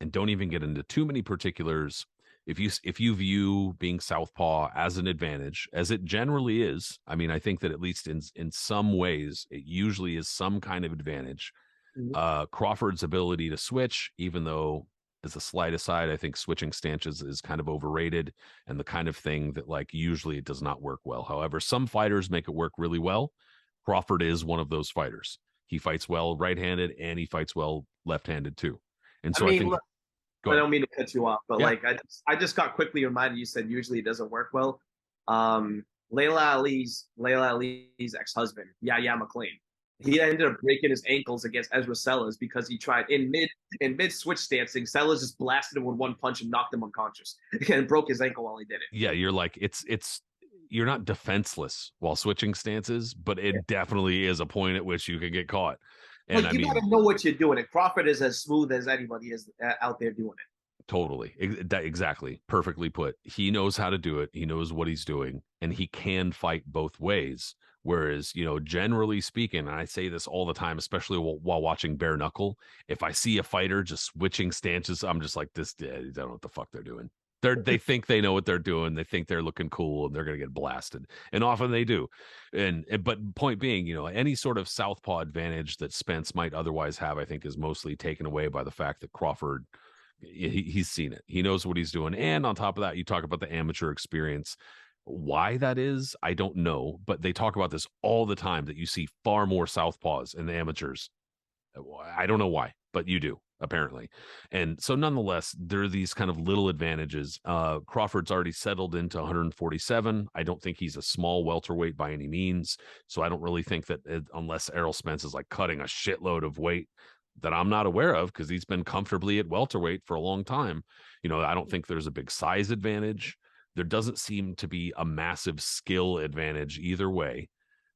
and don't even get into too many particulars, if you view being southpaw as an advantage, as it generally is, I mean, I think that at least in some ways, it usually is some kind of advantage. Mhm. Crawford's ability to switch, even though as a slight aside, I think switching stances is kind of overrated and the kind of thing that like usually it does not work well. However, some fighters make it work really well. Crawford is one of those fighters. He fights well right-handed and he fights well left-handed too. And I so I mean, think look, Go I ahead. don't mean to cut you off, but Yeah. like I just got quickly reminded. You said usually it doesn't work well. Layla Ali's ex-husband, Yahya McClain. He ended up breaking his ankles against Ezra Sellers because he tried in mid switch stancing. Sellers just blasted him with one punch and knocked him unconscious and broke his ankle while he did it. Yeah, you're like it's you're not defenseless while switching stances, but Yeah. it definitely is a point at which you can get caught. And Like I you got to mean, know what you're doing. And Crawford is as smooth as anybody is out there doing it. totally. Exactly. Perfectly put. He knows how to do it. He knows what he's doing, and he can fight both ways. Whereas, generally speaking, and I say this all the time, especially while watching bare knuckle, if I see a fighter just switching stances, I'm just like, this, I don't know what the fuck they're doing. They think they know what they're doing. They think they're looking cool, and they're going to get blasted. And often they do. But point being, any sort of southpaw advantage that Spence might otherwise have, I think, is mostly taken away by the fact that Crawford, he's seen it. He knows what he's doing. And on top of that, you talk about the amateur experience. Why that is, I don't know, but they talk about this all the time, that you see far more southpaws in the amateurs. I don't know why, but you do, apparently. And so nonetheless, there are these kind of little advantages. Crawford's already settled into 147. I don't think he's a small welterweight by any means. So I don't really think that unless Errol Spence is like cutting a shitload of weight that I'm not aware of, because he's been comfortably at welterweight for a long time. I don't think there's a big size advantage. There doesn't seem to be a massive skill advantage either way.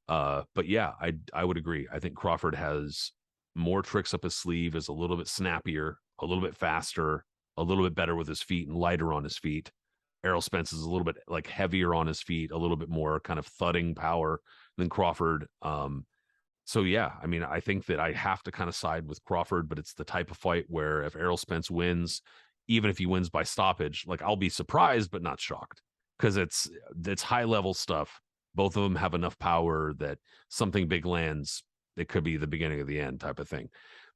But yeah, I would agree. I think Crawford has more tricks up his sleeve, is a little bit snappier, a little bit faster, a little bit better with his feet and lighter on his feet. Errol Spence is a little bit like heavier on his feet, a little bit more kind of thudding power than Crawford. So yeah, I mean, I think that I have to kind of side with Crawford, but it's the type of fight where if Errol Spence wins, even if he wins by stoppage, like I'll be surprised but not shocked, because it's high level stuff. Both of them have enough power that something big lands, it could be the beginning of the end type of thing.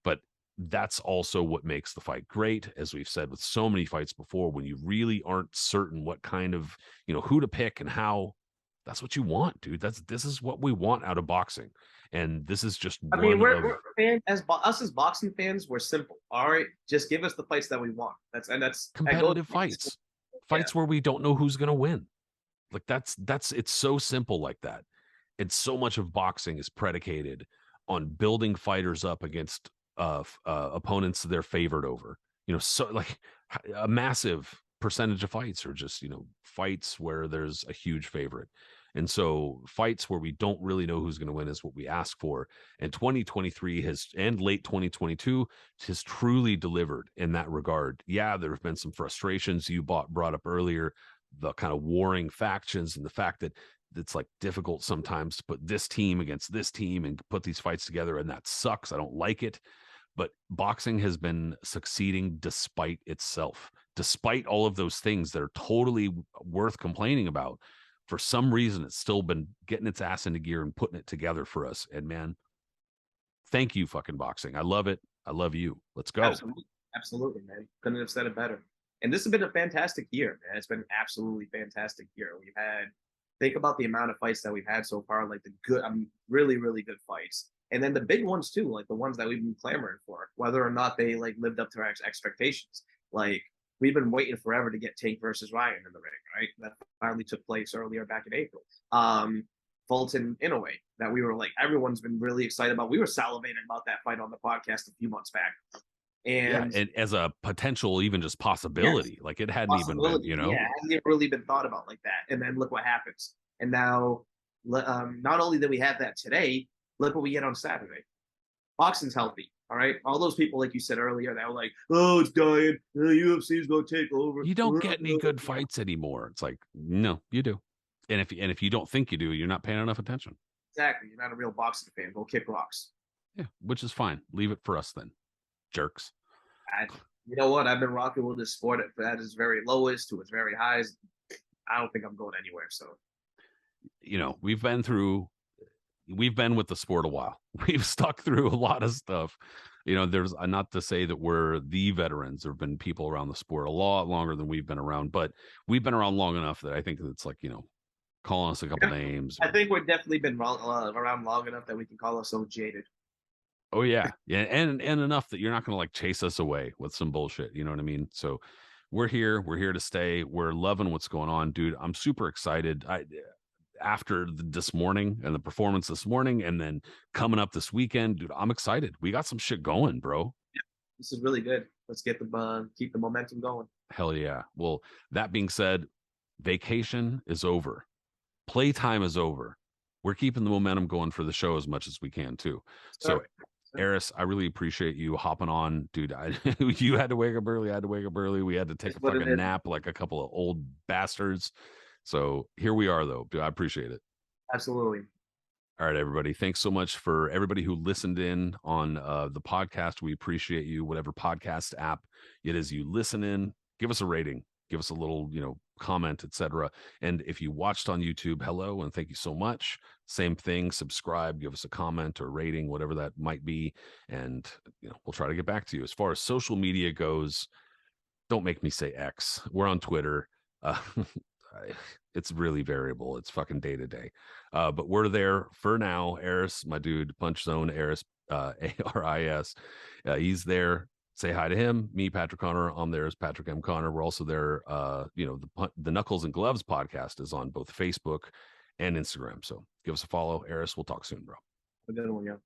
But that's also what makes the fight great, as we've said with so many fights before, when you really aren't certain what kind of, who to pick and how. That's what you want, dude. This is what we want out of boxing. And this is just I mean, one of we're fans us as boxing fans. We're simple. All right, just give us the fights that we want. That goes. competitive fights, Yeah, fights where we don't know who's going to win. Like that's it's so simple like that. And so much of boxing is predicated on building fighters up against opponents they're favored over. So like a massive percentage of fights are just, fights where there's a huge favorite. And so fights where we don't really know who's going to win is what we ask for. And 2023 has, and late 2022 has truly delivered in that regard. Yeah, there have been some frustrations you brought up earlier, the kind of warring factions and the fact that it's like difficult sometimes to put this team against this team and put these fights together. And that sucks. I don't like it. But boxing has been succeeding despite itself, despite all of those things that are totally worth complaining about. For some reason, it's still been getting its ass into gear and putting it together for us. And man, thank you, fucking boxing. I love it. I love you. Let's go. absolutely, absolutely, man. Couldn't have said it better. And this has been a fantastic year, man. It's been an absolutely fantastic year. We've had think about the amount of fights that we've had so far, like the good, I mean, really, really good fights. And then the big ones too, like the ones that we've been clamoring for, whether or not they like lived up to our expectations. Like we've been waiting forever to get Tank versus Ryan in the ring, right? That finally took place earlier back in April. Fulton Inoue, that we were like, everyone's been really excited about. We were salivating about that fight on the podcast a few months back. Yeah, And and as a potential, even just yes, possibility, like it hadn't even been, possibility. Yeah, it hasn't even really been thought about like that. And then look what happens. And now, not only did we have that today, look what we get on Saturday. Boxing's healthy. All right. All those people, like you said earlier, that were like, oh, it's dying. The UFC's going to take over. you don't get any good fights anymore. It's like, no, you do. And if you don't think you do, you're not paying enough attention. Exactly. You're not a real boxing fan. Go kick rocks. Yeah, which is fine. Leave it for us then, jerks. You know what? I've been rocking with this sport at its very lowest to its very highs. I don't think I'm going anywhere. So, We've been with the sport a while. We've stuck through a lot of stuff. There's not to say that we're the veterans. There have been people around the sport a lot longer than we've been around, but we've been around long enough that I think it's like, calling us a couple names. I think we've definitely been around long enough that we can call ourselves jaded. Oh yeah. Yeah. And enough that you're not gonna like chase us away with some bullshit. You know what I mean? So we're here. We're here to stay. We're loving what's going on, dude. I'm super excited. After this morning and the performance this morning, and then coming up this weekend, dude, I'm excited. We got some shit going, bro. This is really good. Let's get the keep the momentum going. Hell yeah. Well, that being said, vacation is over. Playtime is over. We're keeping the momentum going for the show as much as we can too. So, Sure. Eris, I really appreciate you hopping on, dude. You had to wake up early. I had to wake up early. We had to take It's a what it fucking is. nap like a couple of old bastards. So here we are, though. Dude, I appreciate it. Absolutely. All right, everybody. Thanks so much for everybody who listened in on the podcast. We appreciate you. Whatever podcast app it is you listen in, give us a rating, give us a little, comment, etc. And if you watched on YouTube, hello and thank you so much. Same thing. Subscribe, give us a comment or rating, whatever that might be, and we'll try to get back to you. As far as social media goes, don't make me say X. We're on Twitter. It's really variable. It's fucking day to day. But we're there for now. Aris, my dude, Punch Zone, Aris, Aris. He's there. Say hi to him. Me, Patrick Connor. I'm there as Patrick M. Connor. We're also there. The Knuckles and Gloves podcast is on both Facebook and Instagram. So give us a follow. Aris, we'll talk soon, bro. A good one, yeah.